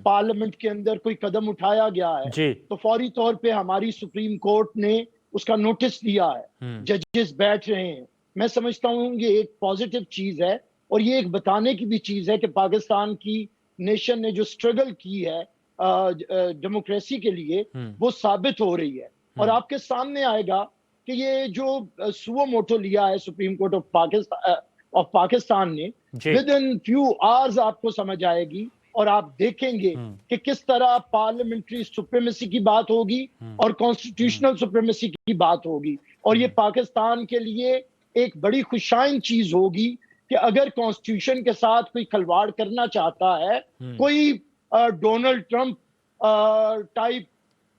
पार्लियामेंट के अंदर कोई कदम उठाया गया है तो फौरी तौर पे हमारी सुप्रीम कोर्ट ने उसका नोटिस दिया है, जजेस बैठ रहे हैं। मैं समझता हूँ ये एक पॉजिटिव चीज है और ये एक बताने की भी चीज है कि पाकिस्तान की नेशन ने जो स्ट्रगल की है डेमोक्रेसी के लिए वो साबित हो रही है। और आपके सामने आएगा कि ये जो सुओ मोटो लिया है सुप्रीम कोर्ट ऑफ पाकिस्तान ने, विद इन फ्यू आवर्स आपको समझ आएगी और आप देखेंगे कि किस तरह पार्लियामेंट्री सुप्रीमेसी की बात होगी और कॉन्स्टिट्यूशनल सुप्रीमेसी की बात होगी। और ये पाकिस्तान के लिए एक बड़ी खुशाइन चीज होगी कि अगर कॉन्स्टिट्यूशन के साथ कोई खिलवाड़ करना चाहता है, कोई डोनाल्ड ट्रंप टाइप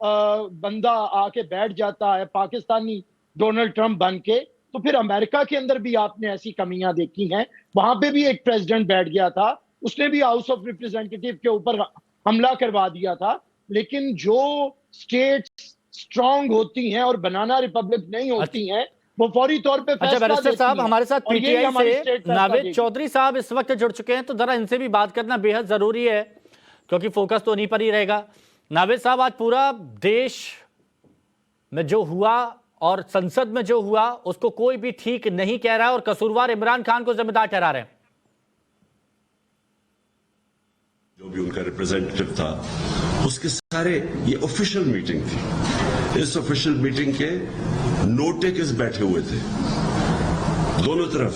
बंदा आके बैठ जाता है पाकिस्तानी डोनाल्ड ट्रंप बन के, तो फिर अमेरिका के अंदर भी आपने ऐसी कमियां देखी हैं। वहां पे भी एक प्रेसिडेंट बैठ गया था, उसने भी हाउस ऑफ रिप्रेजेंटेटिव के ऊपर हमला करवा दिया था। लेकिन जो स्टेट्स स्ट्रांग होती हैं और बनाना रिपब्लिक नहीं होती हैं, वो फौरी तौर पे फैसला देती हैं। बैरिस्टर साहब, हमारे साथ पीटीआई से नावेद चौधरी साहब इस वक्त जुड़ चुके हैं, तो जरा इनसे भी बात करना बेहद जरूरी है क्योंकि फोकस तो उन्हीं पर ही रहेगा। नावेद साहब, आज पूरा देश में जो हुआ और संसद में जो हुआ उसको कोई भी ठीक नहीं कह रहा है और कसूरवार इमरान खान को जिम्मेदार ठहरा रहे हैं। जो भी उनका रिप्रेजेंटेटिव था उसके सारे, ये ऑफिशियल मीटिंग थी, इस ऑफिशियल मीटिंग के नोट टेकर्स बैठे हुए थे दोनों तरफ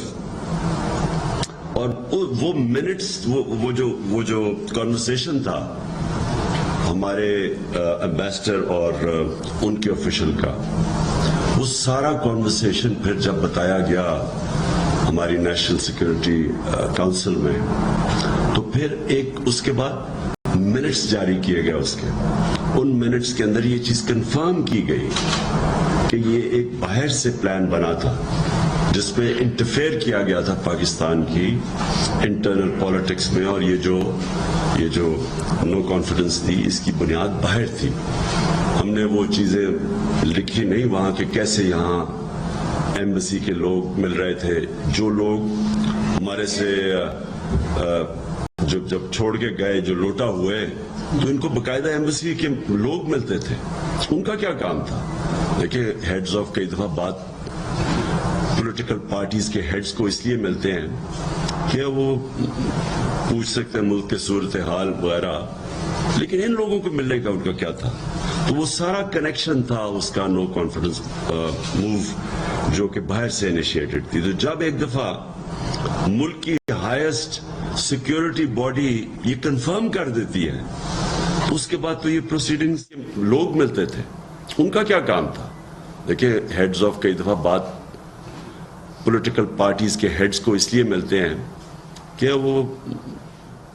और वो मिनट्स, वो जो कॉन्वर्सेशन था हमारे एम्बेसडर और उनके ऑफिशियल का, वो सारा कॉन्वर्सेशन फिर जब बताया गया हमारी नेशनल सिक्योरिटी काउंसिल में, तो फिर एक उसके बाद मिनट्स जारी किए गए उसके। उन मिनट्स के अंदर ये चीज कंफर्म की गई कि ये एक बाहर से प्लान बना था जिसमें इंटरफेयर किया गया था पाकिस्तान की इंटरनल पॉलिटिक्स में, और ये जो नो कॉन्फिडेंस थी इसकी बुनियाद बाहर थी। हमने वो चीजें लिखी नहीं वहां के कैसे यहाँ एम्बेसी के लोग मिल रहे थे, जो लोग हमारे से जब छोड़ के गए, जो लौटा हुए, तो इनको बकायदा एम्बेसी के लोग मिलते थे। उनका क्या काम था? देखिए, हेड्स ऑफ कई दफा बात पॉलिटिकल पार्टीज के हेड्स को इसलिए मिलते हैं कि वो पूछ सकते हैं मुल्क के सूरत हाल वगैरह, लेकिन इन लोगों को मिलने का उनका क्या था? तो वो सारा कनेक्शन था उसका नो कॉन्फिडेंस मूव जो कि बाहर से इनिशिएटेड थी। तो जब एक दफा मुल्क की हाईएस्ट सिक्योरिटी बॉडी ये कंफर्म कर देती है, तो उसके बाद तो ये प्रोसीडिंग्स लोग मिलते थे, उनका क्या काम था? देखिए, हेड्स ऑफ कई दफा बात पॉलिटिकल पार्टीज के हेड्स को इसलिए मिलते हैं कि वो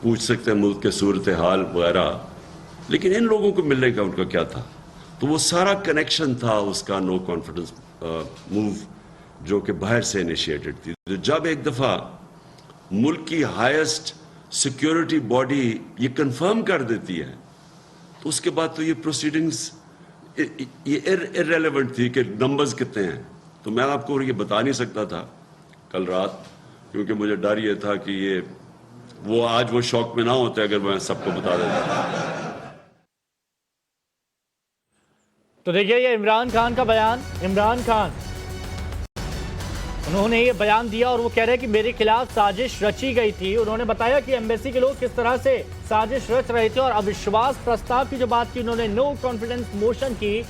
पूछ सकते हैं मुल्क के सूरत हाल वगैरह, लेकिन इन लोगों को मिलने का उनका क्या था? तो वो सारा कनेक्शन था उसका नो कॉन्फिडेंस मूव जो कि बाहर से इनिशिएटेड थी। तो जब एक दफा मुल्क की हाईएस्ट सिक्योरिटी बॉडी ये कंफर्म कर देती है, तो उसके बाद तो ये प्रोसीडिंग्स ये इररेलेवेंट थी कि नंबर्स कितने हैं। तो मैं आपको ये बता नहीं सकता था कल रात, क्योंकि मुझे डर ये था कि ये वो आज वो शौक में ना होते अगर मैं सबको बता देता। तो देखिए, ये इमरान खान का बयान। इमरान खान उन्होंने ये बयान दिया और वो कह रहे हैं कि मेरे खिलाफ साजिश रची गई थी। उन्होंने बताया कि एम्बेसी के लोग किस तरह से साजिश रच रहे थे और अविश्वास प्रस्ताव की जो बात की उन्होंने, नो कॉन्फिडेंस मोशन की,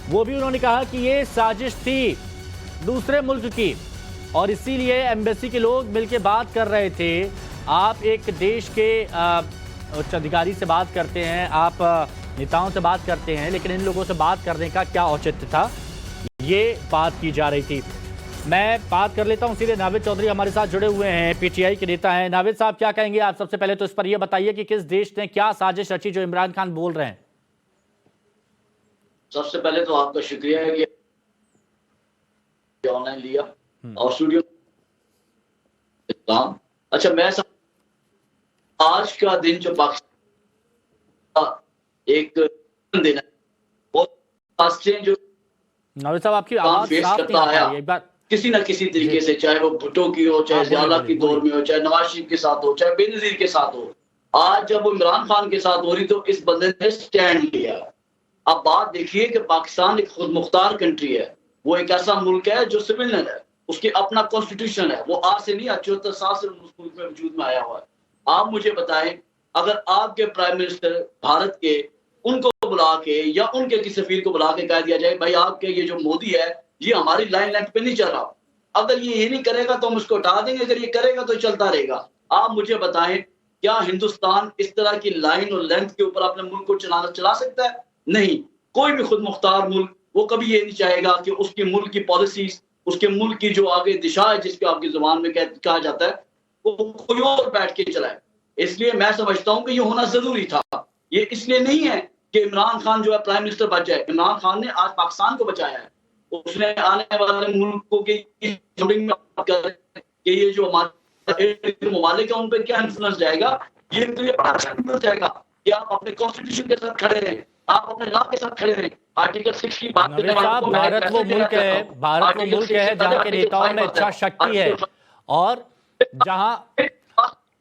वो भी उन्होंने कहा कि ये साजिश थी दूसरे मुल्क की और इसीलिए एम्बेसी के लोग मिलकर बात कर रहे थे। आप एक देश के उच्च अधिकारी से बात करते हैं, आप नेताओं से बात करते हैं, लेकिन इन लोगों से बात करने का क्या औचित्य था, ये बात की जा रही थी। मैं बात कर लेता हूं सीधे, नावेद चौधरी हमारे साथ जुड़े हुए हैं, पीटीआई के नेता हैं। नावेद साहब, क्या कहेंगे आप? सबसे पहले तो इस पर यह बताइए कि किस देश ने क्या साजिश रची जो इमरान खान बोल रहे हैं? सबसे पहले तो आपका शुक्रिया है कि ऑनलाइन लिया और स्टूडियो। अच्छा, मैं आज का दिन जो पाकिस्तान एक दिन है, वो जो नावेद साहब आपकी आवाज साफ नहीं आ रही है, एक बार किसी न किसी तरीके से, चाहे वो भुट्टो की हो, चाहे ज़िया की दौर में हो, चाहे नवाज शरीफ के साथ हो, चाहे बेनजीर के साथ हो, आज जब वो इमरान खान के साथ हो रही तो इस बंदे ने स्टैंड लिया। अब बात देखिए कि पाकिस्तान एक खुद मुख्तार कंट्री है, वो एक ऐसा मुल्क है जो सिविलियन है, उसके अपना कॉन्स्टिट्यूशन है, वो आज से नहीं 74 साल से उस मुल्क में वजूद में आया हुआ है। आप मुझे बताएं, अगर आपके प्राइम मिनिस्टर भारत के उनको बुला के या उनके किसी सफीर को बुला के कह दिया जाए भाई आपके ये जो मोदी है ये हमारी लाइन लेंथ पे नहीं चल रहा, अगर ये नहीं करेगा तो हम उसको हटा देंगे, अगर ये करेगा तो चलता रहेगा। आप मुझे बताएं, क्या हिंदुस्तान इस तरह की लाइन और लेंथ के ऊपर अपने मुल्क को चला सकता है? नहीं। कोई भी खुद मुख्तार मुल्क वो कभी ये नहीं चाहेगा कि उसके मुल्क की पॉलिसीज, उसके मुल्क की जो आगे दिशा है जिसको आपकी जुबान में कहा जाता है, वो कोई और बैठ के चलाए। इसलिए मैं समझता हूं कि ये होना जरूरी था। ये इसलिए नहीं है कि इमरान खान जो है प्राइम मिनिस्टर बच जाए। इमरान खान ने आज पाकिस्तान को बचाया है, उसने आने वाले मुल्कों की कि ये जो हमारे ममालिक है उन पर क्या इन्फ्लुएंस जाएगा, ये तो ये इन्फ्लुएंस जाएगा कि आप अपने कॉन्स्टिट्यूशन के साथ खड़े रहें, आप अपने लॉ के साथ खड़े रहें। आर्टिकल 6 की बात करने वालों को भारत वो मुल्क है, भारत वो मुल्क है जहाँ के नेताओं में इच्छा शक्ति है और जहाँ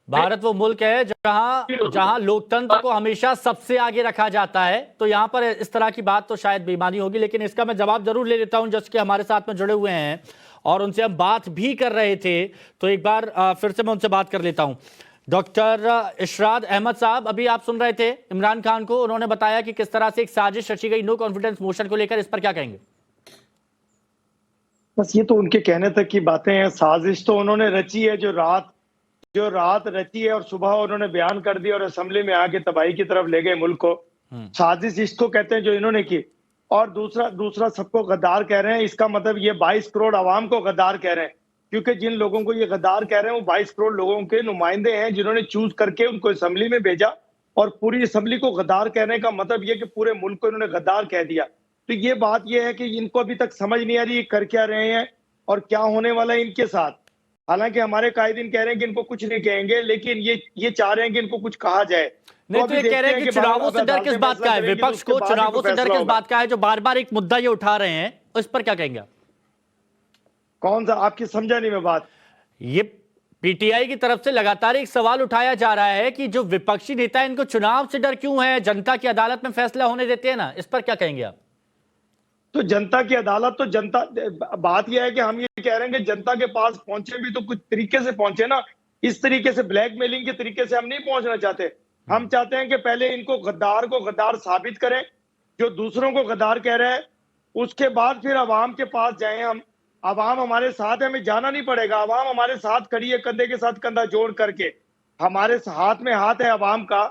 भारत वो मुल्क है जहां लोकतंत्र को हमेशा सबसे आगे रखा जाता है। तो यहां पर इस तरह की बात तो शायद बेईमानी होगी, लेकिन इसका मैं जवाब जरूर ले लेता हूं जिसके हमारे साथ में जुड़े हुए हैं और उनसे हम बात भी कर रहे थे। तो एक बार फिर से मैं उनसे बात कर लेता हूं। डॉक्टर इशराद अहमद साहब, अभी आप सुन रहे थे इमरान खान को, उन्होंने बताया कि किस तरह से एक साजिश रची गई नो कॉन्फिडेंस मोशन को लेकर, इस पर क्या कहेंगे? बस ये तो उनके कहने तक की बातें हैं। साजिश तो उन्होंने रची है, जो रात रची है और सुबह उन्होंने बयान कर दिया और असेंबली में आके तबाही की तरफ ले गए मुल्क को। साजिश इसको कहते हैं जो इन्होंने की। और दूसरा सबको गद्दार कह रहे हैं। इसका मतलब ये 22 करोड़ आवाम को गद्दार कह रहे हैं, क्योंकि जिन लोगों को ये गद्दार कह रहे हैं वो 22 करोड़ लोगों के नुमाइंदे हैं जिन्होंने चूज करके उनको असेंबली में भेजा। और पूरी असेंबली को गद्दार कहने का मतलब ये कि पूरे मुल्क को इन्होंने गद्दार कह दिया। तो ये बात ये है कि इनको अभी तक समझ नहीं आ रही कर क्या रहे हैं और क्या होने वाला है इनके साथ। हालांकि हमारे कायदीन कह रहे हैं कि इनको कुछ नहीं कहेंगे, लेकिन ये चाह रहे हैं कि इनको कुछ कहा जाए। नहीं तो ये कह रहे हैं कि चुनावों से डर किस बात का है, विपक्ष को चुनावों से डर किस बात का है, जो बार बार एक मुद्दा ये उठा रहे हैं, उस पर क्या कहेंगे? कौन सा? आपकी समझा नहीं मैं बात। ये पीटीआई की तरफ से लगातार एक सवाल उठाया जा रहा है कि जो विपक्षी नेता है इनको चुनाव से डर क्यों है, जनता की अदालत में फैसला होने देते हैं ना, इस पर क्या कहेंगे आप? तो जनता की अदालत तो जनता, बात यह है कि हम ये कह रहे हैं कि जनता के पास पहुंचे भी तो कुछ तरीके से पहुंचे ना, इस तरीके से ब्लैकमेलिंग के तरीके से हम नहीं पहुंचना चाहते। हम चाहते हैं कि पहले इनको गद्दार को गद्दार साबित करें, जो दूसरों को गद्दार कह रहे हैं, उसके बाद फिर अवाम के पास जाएं हम। अवाम हमारे साथ है, हमें जाना नहीं पड़ेगा, अवाम हमारे साथ खड़ी है, कंधे के साथ कंधा जोड़ करके। हमारे हाथ में हाथ है अवाम का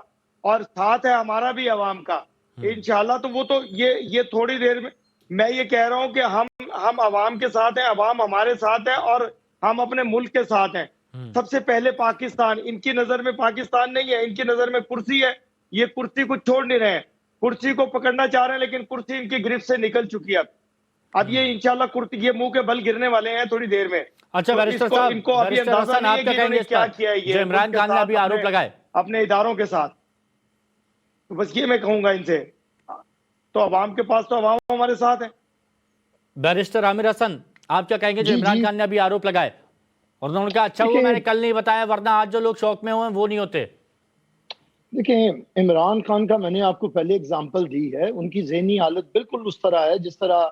और साथ है हमारा भी अवाम का इंशाल्लाह। तो वो तो ये थोड़ी देर में मैं ये कह रहा हूं कि हम अवाम के साथ हैं, अवाम हमारे साथ है और हम अपने मुल्क के साथ हैं। सबसे पहले पाकिस्तान, इनकी नजर में पाकिस्तान नहीं है, इनकी नजर में कुर्सी है। ये कुर्सी को छोड़ नहीं रहे हैं, कुर्सी को पकड़ना चाह रहे हैं, लेकिन कुर्सी इनकी गिरफ्त से निकल चुकी है। अब ये इंशाल्लाह कुर्सी, ये मुंह के बल गिरने वाले हैं थोड़ी देर में। अच्छा बैरिस्टर साहब, इनको अभी अंदाजा नहीं है कि इन्होंने क्या किया है। जो इमरान खान ने अभी आरोप लगाए अपने इदारों के साथ, तो बस ये मैं कहूंगा इनसे, तो अवाम के पास तो अवाम हमारे साथ है। बैरिस्टर आमिर हसन, आप क्या कहेंगे जो इमरान खान ने अभी आरोप लगाए और उन्होंने कहा अच्छा वो मैंने कल नहीं बताया वरना आज जो लोग शौक में हुए वो नहीं होते? देखिए, इमरान खान का मैंने आपको पहले एग्जांपल दी है। उनकी ज़हनी हालत बिल्कुल उस तरह है जिस तरह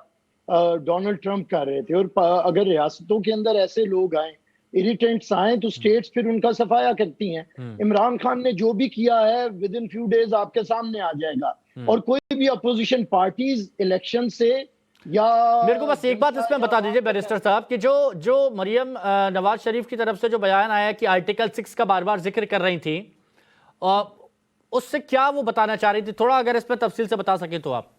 डोनाल्ड ट्रंप कर रहे थे। और अगर रियासतों के अंदर ऐसे लोग आए, इरिटेंट्स आए, तो स्टेट्स फिर उनका सफाया करती हैं। इमरान खान ने जो भी किया है विद इन फ्यू डेज आपके सामने आ जाएगा। और कोई भी अपोजिशन पार्टीज इलेक्शन से या मेरे को बस एक बात इसमें बता दीजिए बैरिस्टर साहब कि जो मरियम नवाज शरीफ की तरफ से जो बयान आया कि आर्टिकल 6 का बार बार जिक्र कर रही थी, उससे क्या वो बताना चाह रही थी, थोड़ा अगर इस पर तफसील से बता सके तो आप।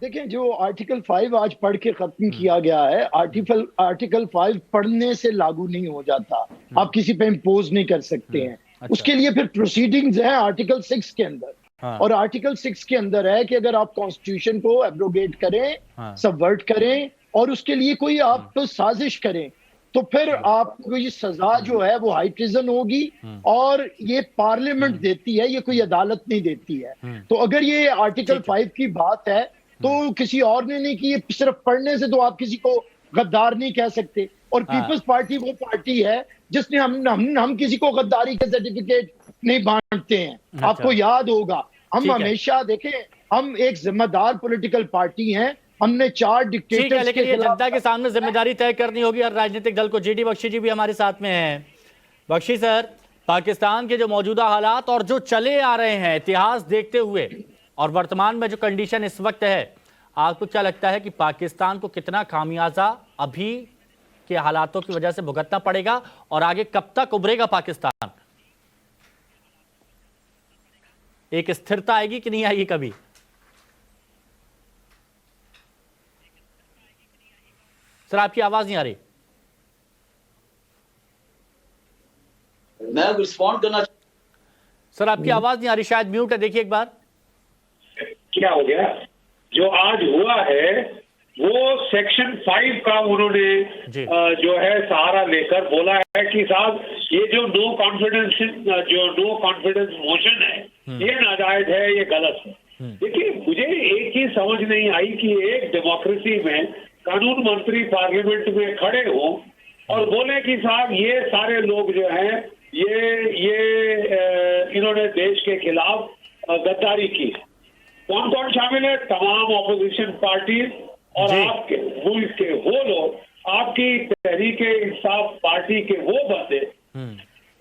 देखिए, जो आर्टिकल 5 आज पढ़ के खत्म किया गया है, आर्टिकल 5 पढ़ने से लागू नहीं हो जाता। आप किसी पे इम्पोज नहीं कर सकते हैं। अच्छा। उसके लिए फिर प्रोसीडिंग्स हैं आर्टिकल 6 के अंदर। हाँ। और आर्टिकल 6 के अंदर है कि अगर आप कॉन्स्टिट्यूशन को एब्रोगेट करें, हाँ। सबवर्ट करें और उसके लिए कोई आप तो साजिश करें, तो फिर आपको ये सजा जो है वो हाई ट्रिजन होगी। और ये पार्लियामेंट देती है, ये कोई अदालत नहीं देती है। तो अगर ये आर्टिकल 5 की बात है तो किसी और ने नहीं की, सिर्फ पढ़ने से तो आप किसी को गद्दार नहीं कह सकते। और पीपल्स पार्टी वो पार्टी है जिसने हम किसी को गद्दारी के सर्टिफिकेट नहीं बांटते हैं। अच्छा। आपको याद होगा, हम हमेशा देखें, हम एक जिम्मेदार पॉलिटिकल पार्टी हैं। हमने 4 डिक्टेटर्स लेकिन ये जनता के सामने जिम्मेदारी तय करनी होगी हर राजनीतिक दल को। जीडी बख्शी जी भी हमारे साथ में हैं। बख्शी सर, पाकिस्तान के जो मौजूदा हालात और जो चले आ रहे हैं इतिहास देखते हुए और वर्तमान में जो कंडीशन इस वक्त है, आपको क्या लगता है कि पाकिस्तान को कितना खामियाजा अभी के हालातों की वजह से भुगतना पड़ेगा और आगे कब तक उभरेगा पाकिस्तान? एक स्थिरता आएगी कि नहीं आएगी कभी? सर आपकी आवाज नहीं आ रही। मैं रिस्पॉन्ड करना, सर आपकी आवाज नहीं आ रही, शायद म्यूट है, देखिए एक बार। क्या हो गया? जो आज हुआ है वो सेक्शन 5 का उन्होंने जो है सहारा लेकर बोला है कि साहब ये जो नो कॉन्फिडेंस मोशन है ये नाजायज है, ये गलत है। देखिए, मुझे एक ही समझ नहीं आई कि एक डेमोक्रेसी में कानून मंत्री पार्लियामेंट में खड़े हों और बोले कि साहब ये सारे लोग जो हैं ये इन्होंने देश के खिलाफ गद्दारी की। कौन कौन शामिल है? तमाम ऑपोजिशन पार्टी और आपके मुल्क के वो लोग, आपकी तहरीके इंसाफ पार्टी के वो बंदे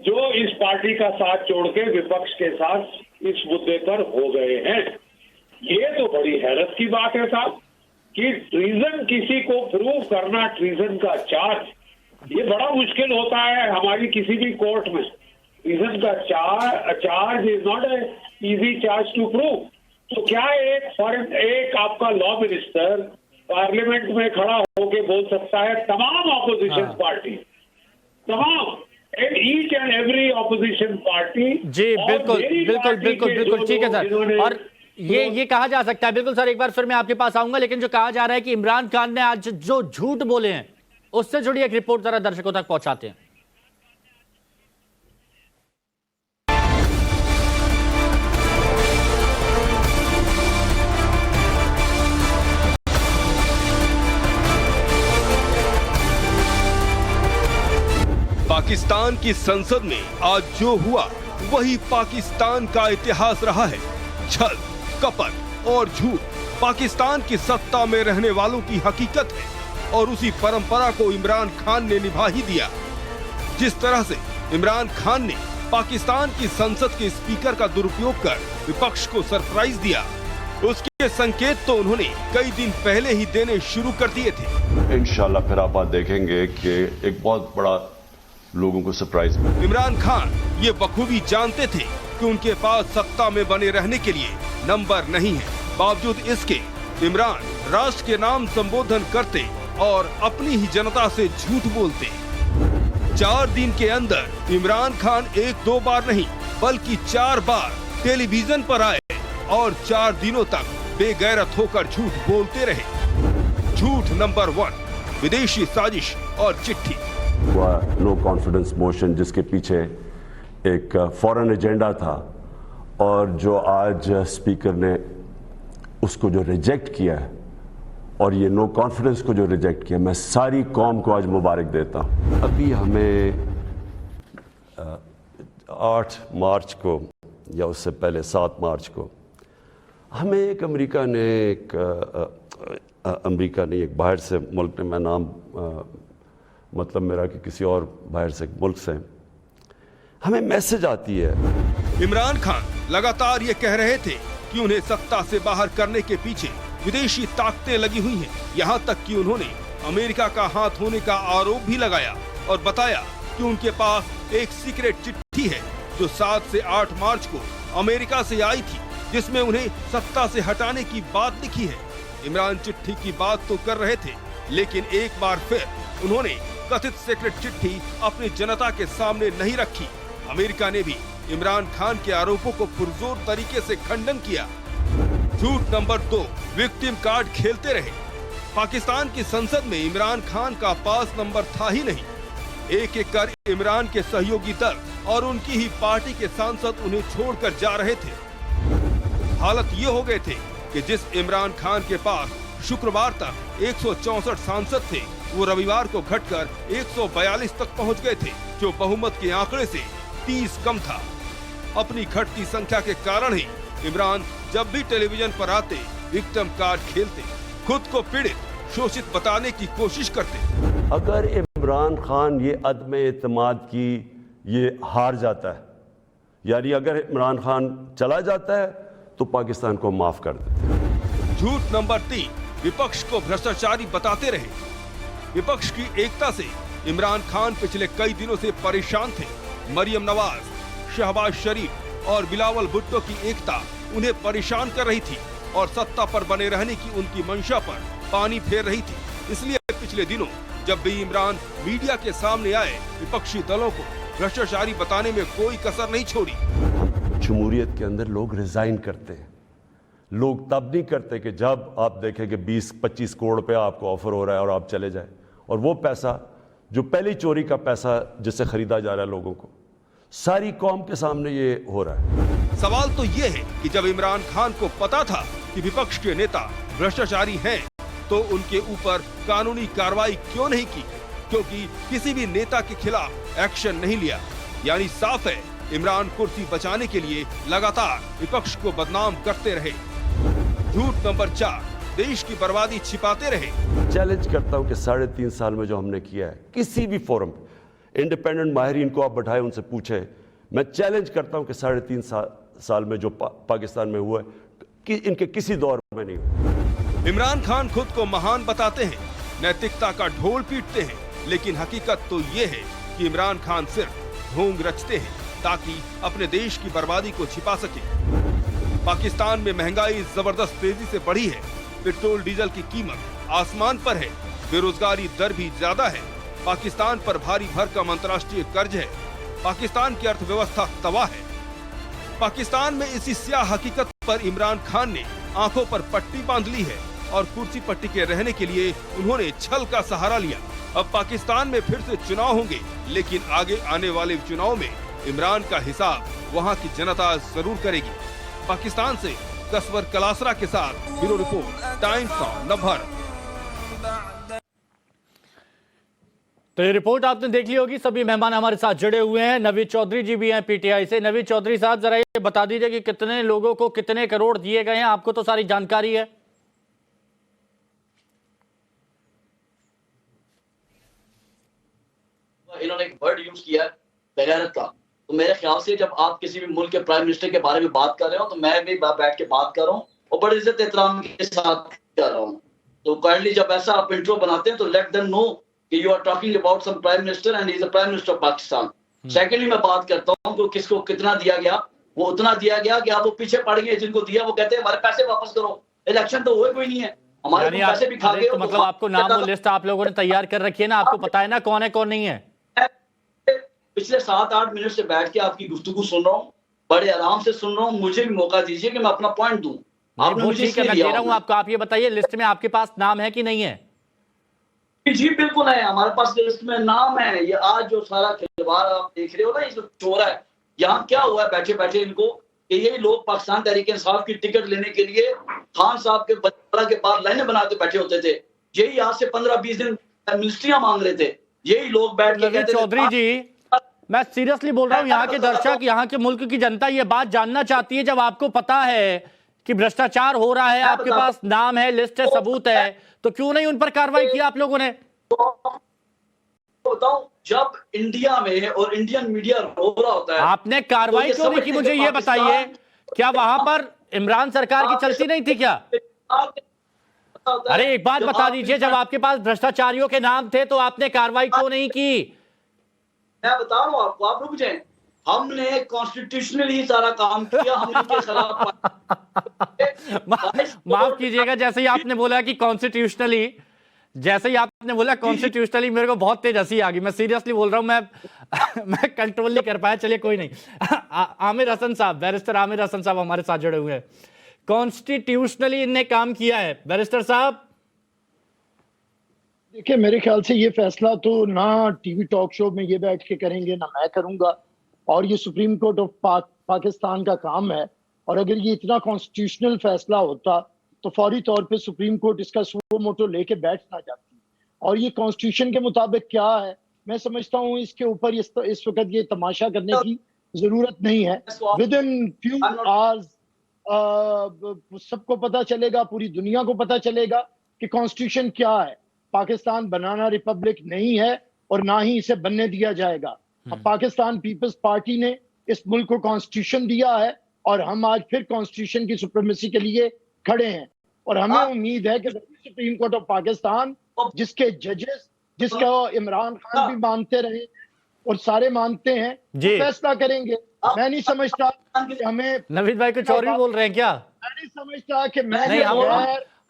जो इस पार्टी का साथ छोड़ के विपक्ष के साथ इस मुद्दे पर हो गए हैं। ये तो बड़ी हैरत की बात है साहब कि ट्रीजन किसी को प्रूव करना, ट्रीजन का चार्ज, ये बड़ा मुश्किल होता है हमारी किसी भी कोर्ट में। ट्रीजन का charge is not a easy charge to prove. तो क्या एक आपका लॉ मिनिस्टर पार्लियामेंट में खड़ा होके बोल सकता है तमाम ऑपोजिशन पार्टी, तमाम each and every opposition party? जी बिल्कुल बिल्कुल बिल्कुल बिल्कुल, ठीक है सर। और ये कहा जा सकता है, बिल्कुल सर, एक बार फिर मैं आपके पास आऊंगा, लेकिन जो कहा जा रहा है कि इमरान खान ने आज जो झूठ बोले हैं उससे जुड़ी एक रिपोर्ट जरा दर्शकों तक पहुंचाते हैं। पाकिस्तान की संसद में आज जो हुआ वही पाकिस्तान का इतिहास रहा है। छल, कपट और झूठ पाकिस्तान की सत्ता में रहने वालों की हकीकत है और उसी परंपरा को इमरान खान ने निभा ही दिया। जिस तरह से इमरान खान ने पाकिस्तान की संसद के स्पीकर का दुरुपयोग कर विपक्ष को सरप्राइज दिया, उसके संकेत तो उन्होंने कई दिन पहले ही देने शुरू कर दिए थे। इंशाल्लाह फिर आप बात देखेंगे कि एक बहुत बड़ा लोगों को सरप्राइज मिला। इमरान खान ये बखूबी जानते थे कि उनके पास सत्ता में बने रहने के लिए नंबर नहीं है। बावजूद इसके इमरान राष्ट्र के नाम संबोधन करते और अपनी ही जनता से झूठ बोलते। 4 दिन के अंदर इमरान खान 1-2 बार नहीं बल्कि 4 बार टेलीविजन पर आए और 4 दिनों तक बेगैरत होकर झूठ बोलते रहे। झूठ नंबर 1, विदेशी साजिश और चिट्ठी। नो कॉन्फिडेंस मोशन जिसके पीछे एक फॉरेन एजेंडा था और जो आज स्पीकर ने उसको जो रिजेक्ट किया है और ये नो कॉन्फिडेंस को जो रिजेक्ट किया, मैं सारी कौम को आज मुबारक देता हूँ। अभी हमें 8 मार्च को या उससे पहले 7 मार्च को हमें एक अमेरिका ने एक बाहर से मुल्क ने, मैं नाम मतलब मेरा कि किसी और बाहर से मुल्क से हमें मैसेज आती है। इमरान खान लगातार ये कह रहे थे कि उन्हें सत्ता से बाहर करने के पीछे विदेशी ताकतें लगी हुई हैं। यहाँ तक कि उन्होंने अमेरिका का हाथ होने का आरोप भी लगाया और बताया कि उनके पास एक सीक्रेट चिट्ठी है जो 7 से 8 मार्च को अमेरिका से आई थी, जिसमें उन्हें सत्ता से हटाने की बात लिखी है। इमरान चिट्ठी की बात तो कर रहे थे, लेकिन एक बार फिर उन्होंने कथित सीक्रेट चिट्ठी अपनी जनता के सामने नहीं रखी। अमेरिका ने भी इमरान खान के आरोपों को पुरजोर तरीके से खंडन किया। झूठ नंबर 2, विक्टिम कार्ड खेलते रहे। पाकिस्तान की संसद में इमरान खान का पास नंबर था ही नहीं। एक एक कर इमरान के सहयोगी दल और उनकी ही पार्टी के सांसद उन्हें छोड़कर जा रहे थे। हालत ये हो गए थे कि जिस इमरान खान के पास शुक्रवार तक 164 सांसद थे, वो रविवार को घटकर 142 तक पहुंच गए थे, जो बहुमत के आंकड़े से 30 कम था। अपनी घटती संख्या के कारण ही इमरान जब भी टेलीविजन पर आते विक्टिम कार्ड खेलते, खुद को पीड़ित, शोषित बताने की कोशिश करते। अगर इमरान खान ये अदम एतमाद की ये हार जाता है, यानी अगर इमरान खान चला जाता है तो पाकिस्तान को माफ कर देते। झूठ नंबर 3, विपक्ष को भ्रष्टाचारी बताते रहे। विपक्ष की एकता से इमरान खान पिछले कई दिनों से परेशान थे। मरियम नवाज, शहबाज शरीफ और बिलावल भुट्टो की एकता उन्हें परेशान कर रही थी और सत्ता पर बने रहने की उनकी मंशा पर पानी फेर रही थी। इसलिए पिछले दिनों जब भी इमरान मीडिया के सामने आए, विपक्षी दलों को भ्रष्टाचारी बताने में कोई कसर नहीं छोड़ी। जमहूरियत के अंदर लोग रिजाइन करते हैं। लोग तब नहीं करते कि जब आप देखें कि 20-25 करोड़ पे आपको ऑफर हो रहा है और आप चले जाएं, और वो पैसा जो पहली चोरी का पैसा जिससे खरीदा जा रहा है लोगों को, सारी कौम के सामने ये हो रहा है। सवाल तो ये है कि जब इमरान खान को पता था कि विपक्ष के नेता भ्रष्टाचारी हैं, तो उनके ऊपर कानूनी कार्रवाई क्यों नहीं की? क्योंकि किसी भी नेता के खिलाफ एक्शन नहीं लिया। यानी साफ है, इमरान कुर्सी बचाने के लिए लगातार विपक्ष को बदनाम करते रहे। झूठ नंबर 4, देश की बर्बादी छिपाते रहे। चैलेंज करता हूं कि 3.5 साल में जो हमने किया है, किसी भी फोरम इंडिपेंडेंट माहिरीन को आप बैठाए, उनसे पूछे, मैं चैलेंज करता हूं कि 3.5 साल में जो पाकिस्तान में हुआ है कि इनके किसी दौर में नहीं हुआ। इमरान खान खुद को महान बताते हैं, नैतिकता का ढोल पीटते हैं, लेकिन हकीकत तो ये है कि इमरान खान सिर्फ ढोंग रचते हैं ताकि अपने देश की बर्बादी को छिपा सके। पाकिस्तान में महंगाई जबरदस्त तेजी से बढ़ी है। पेट्रोल डीजल की कीमत आसमान पर है। बेरोजगारी दर भी ज्यादा है। पाकिस्तान पर भारी भरकम अंतर्राष्ट्रीय कर्ज है। पाकिस्तान की अर्थव्यवस्था तबाह है। पाकिस्तान में इसी स्याह हकीकत पर इमरान खान ने आंखों पर पट्टी बांध ली है और कुर्सी पट्टी के रहने के लिए उन्होंने छल का सहारा लिया। अब पाकिस्तान में फिर से चुनाव होंगे, लेकिन आगे आने वाले चुनाव में इमरान का हिसाब वहां की जनता जरूर करेगी। पाकिस्तान से कसवर कलासरा के साथ bureau report, times of Navbharat. तो ये रिपोर्ट आपने देख ली होगी। सभी मेहमान हमारे साथ जुड़े हुए हैं। नवीद चौधरी जी भी हैं पीटीआई से। नवीद चौधरी साहब, जरा ये बता दीजिए कि कितने लोगों को कितने करोड़ दिए गए हैं? आपको तो सारी जानकारी है। इन्होंने एक वर्ड यूज किया है बेगैरत का। तो मेरे ख्याल से जब आप किसी भी मुल्क के प्राइम मिनिस्टर के बारे में बात कर रहे हो तो मैं भी बैठ के बात कर रहा हूँ और बड़े इज्जत एहतराम के साथ कर रहा हूँ। तो काइंडली जब ऐसा आप इंट्रो बनाते हैं तो लेट देम नो कि you are talking about some prime minister and he is the prime minister of Pakistan. Secondly मैं बात करता हूँ कि किसको कितना दिया गया, वो उतना दिया गया कि आप वो पीछे पड़ गए, जिनको दिया वो कहते हैं हमारे पैसे वापस करो। इलेक्शन तो हुए कोई नहीं है, हमारे तो पैसे भी खा गए। तो मतलब आपको नाम और लिस्ट आप लोगों ने तैयार कर रखी है ना, आपको पता है ना कौन है कौन नहीं है। पिछले 7-8 मिनट से बैठ के आपकी गुफ्तगू सुन रहा हूँ, बड़े आराम से सुन रहा हूँ। मुझे भी मौका दीजिए कि मैं अपना पॉइंट दूं। आपने मुझे ठीक है, मैं दे रहा हूँ आपको। आप ये बताइए लिस्ट में आपके पास नाम है कि नहीं है? जी बिल्कुल है, हमारे पास लिस्ट में नाम है। ये आज जो सारा खिलवाड़ आप देख रहे हो ना, ये जो चोरा है, यहाँ क्या हुआ है बैठे बैठे इनको कि यही लोग पाकिस्तान तहरीक इंसाफ की टिकट लेने के लिए खान साहब के बच्चा के पास लाइनें बनाते बैठे होते थे। यही आज से 15-20 दिन मिनिस्ट्रियां मांग रहे थे, यही लोग बैठ के कहते थे। चौधरी जी, मैं सीरियसली बोल रहा हूँ, यहाँ के दर्शक, यहाँ के मुल्क की जनता ये बात जानना चाहती है। जब आपको पता है कि भ्रष्टाचार हो रहा है, आपके पास नाम है, लिस्ट है, सबूत है, तो क्यों नहीं उन पर कार्रवाई की आप लोगों ने? बताओ, जब इंडिया में और इंडियन मीडिया रो रहा होता है, आपने कार्रवाई क्यों नहीं की? मुझे ये बताइए, क्या वहां पर इमरान सरकार की चलती नहीं थी क्या? अरे एक बात बता दीजिए, जब आपके पास भ्रष्टाचारियों के नाम थे तो आपने कार्रवाई क्यों नहीं की? मैं बता रहा हूँ आपको, आप रुक जाएं। हमने कॉन्स्टिट्यूशनली सारा काम किया, हमने के खिलाफ माफ कीजिएगा, जैसे ही आपने बोला कि कॉन्स्टिट्यूशनली, जैसे ही आपने बोला कॉन्स्टिट्यूशनली, मेरे को बहुत तेज हंसी आ गई। मैं सीरियसली बोल रहा हूं, मैं कंट्रोल नहीं कर पाया। चलिए कोई नहीं। आमिर हसन साहब, बैरिस्टर आमिर हसन साहब हमारे साथ जुड़े हुए हैं। कॉन्स्टिट्यूशनली इनने काम किया है बैरिस्टर साहब? देखिए, मेरे ख्याल से ये फैसला तो ना टीवी टॉक शो में ये बैठ के करेंगे, ना मैं करूंगा, और ये सुप्रीम कोर्ट ऑफ पाकिस्तान का काम है। और अगर ये इतना कॉन्स्टिट्यूशनल फैसला होता तो फौरी तौर पे सुप्रीम कोर्ट इसका सुओ मोटो लेके बैठ ना जाती। और ये कॉन्स्टिट्यूशन के मुताबिक क्या है, मैं समझता हूँ इसके ऊपर इस वक्त ये तमाशा करने की जरूरत नहीं है। विद इन फ्यू आवर्स सबको पता चलेगा, पूरी दुनिया को पता चलेगा कि कॉन्स्टिट्यूशन क्या है। पाकिस्तान बनाना रिपब्लिक नहीं है और ना ही इसे बनने दिया जाएगा। अब पाकिस्तान पीपल्स पार्टी ने इस मुल्क को कॉन्स्टिट्यूशन दिया है और हम आज फिर कॉन्स्टिट्यूशन की सुप्रीमेसी के लिए खड़े हैं। और हमें उम्मीद है कि सुप्रीम कोर्ट ऑफ पाकिस्तान, जिसके जजेस, जिसका इमरान खान भी मानते रहे और सारे मानते हैं, फैसला करेंगे। मैं नहीं समझता कि हमें नवीद भाई को चौधरी बोल रहे हैं क्या? मैं नहीं समझता कि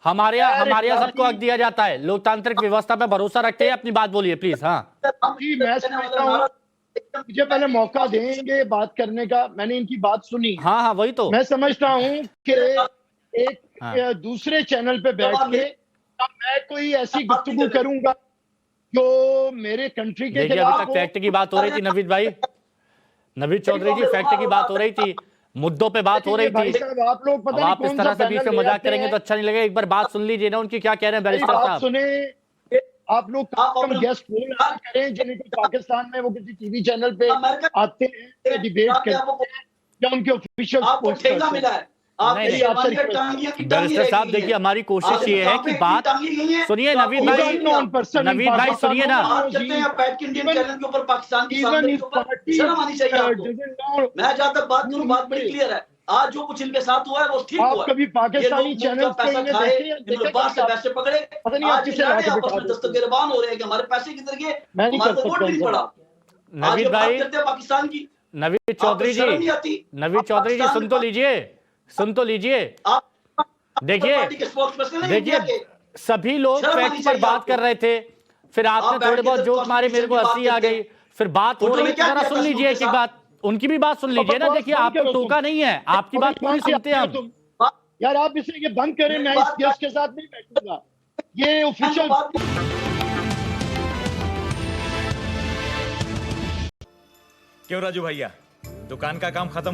हमारे यहाँ सबको हक दिया जाता है, लोकतांत्रिक व्यवस्था पे भरोसा रखते हैं। अपनी बात बोलिए प्लीज। हाँ जी, मैं समझता हूँ मुझे पहले मौका देंगे बात करने का। मैंने इनकी बात सुनी। हाँ वही तो मैं समझता हूँ कि एक दूसरे चैनल पे बैठ के मैं कोई ऐसी गुफ्तगू करूंगा जो मेरे कंट्री के खिलाफ। अभी तक फैक्ट की बात हो रही थी नवीद भाई, नवीद चौधरी जी, फैक्ट की बात हो रही थी, मुद्दों पे बात हो रही थी। आप लोग पता आप इस तरह से बीच में मजाक करेंगे तो अच्छा नहीं लगेगा। एक बार बात सुन लीजिए ना उनकी, क्या कह रहे हैं बैरिस्टर साहब। सुने, आप लोग कम गेस्ट करें जिनको पाकिस्तान में वो किसी टीवी चैनल पे आते हैं, डिबेट करते हैं या उनके ऑफिशियल बैरिस्टर साहब देखिए, हमारी कोशिश ये है कि बात सुनिए। नवीद भाई सुनिए ना। मैं जहाँ तक बात करूँ, बात बड़ी क्लियर है। आज जो कुछ इनके साथ हुआ है वो ठीक हुआ। कभी पाकिस्तानी चैनल पैसा खाए, पैसे पकड़े, आज आपस में दस्तगिरबान हो रहे हैं कि हमारे पैसे किधर गए, हमारे को वोट नहीं पड़ा। नवीद भाई, पाकिस्तान की नवीद चौधरी जी सुन तो लीजिए। देखिए सभी लोग फैक्ट पर बात कर रहे थे, फिर आपने थोड़े बहुत जोक मारे, मेरे को हंसी आ गई, फिर बात हो रही है। जरा सुन लीजिए एक बात, उनकी भी बात सुन लीजिए ना। देखिए आपको टोका नहीं है, आपकी बात पूरी सुनते हैं हम। यार आप इसे ये बंद करें, मैं इस गेस्ट के साथ नहीं बैठूंगा। ये ऑफिशियल क्यों राजू भैया, दुकान का काम खत्म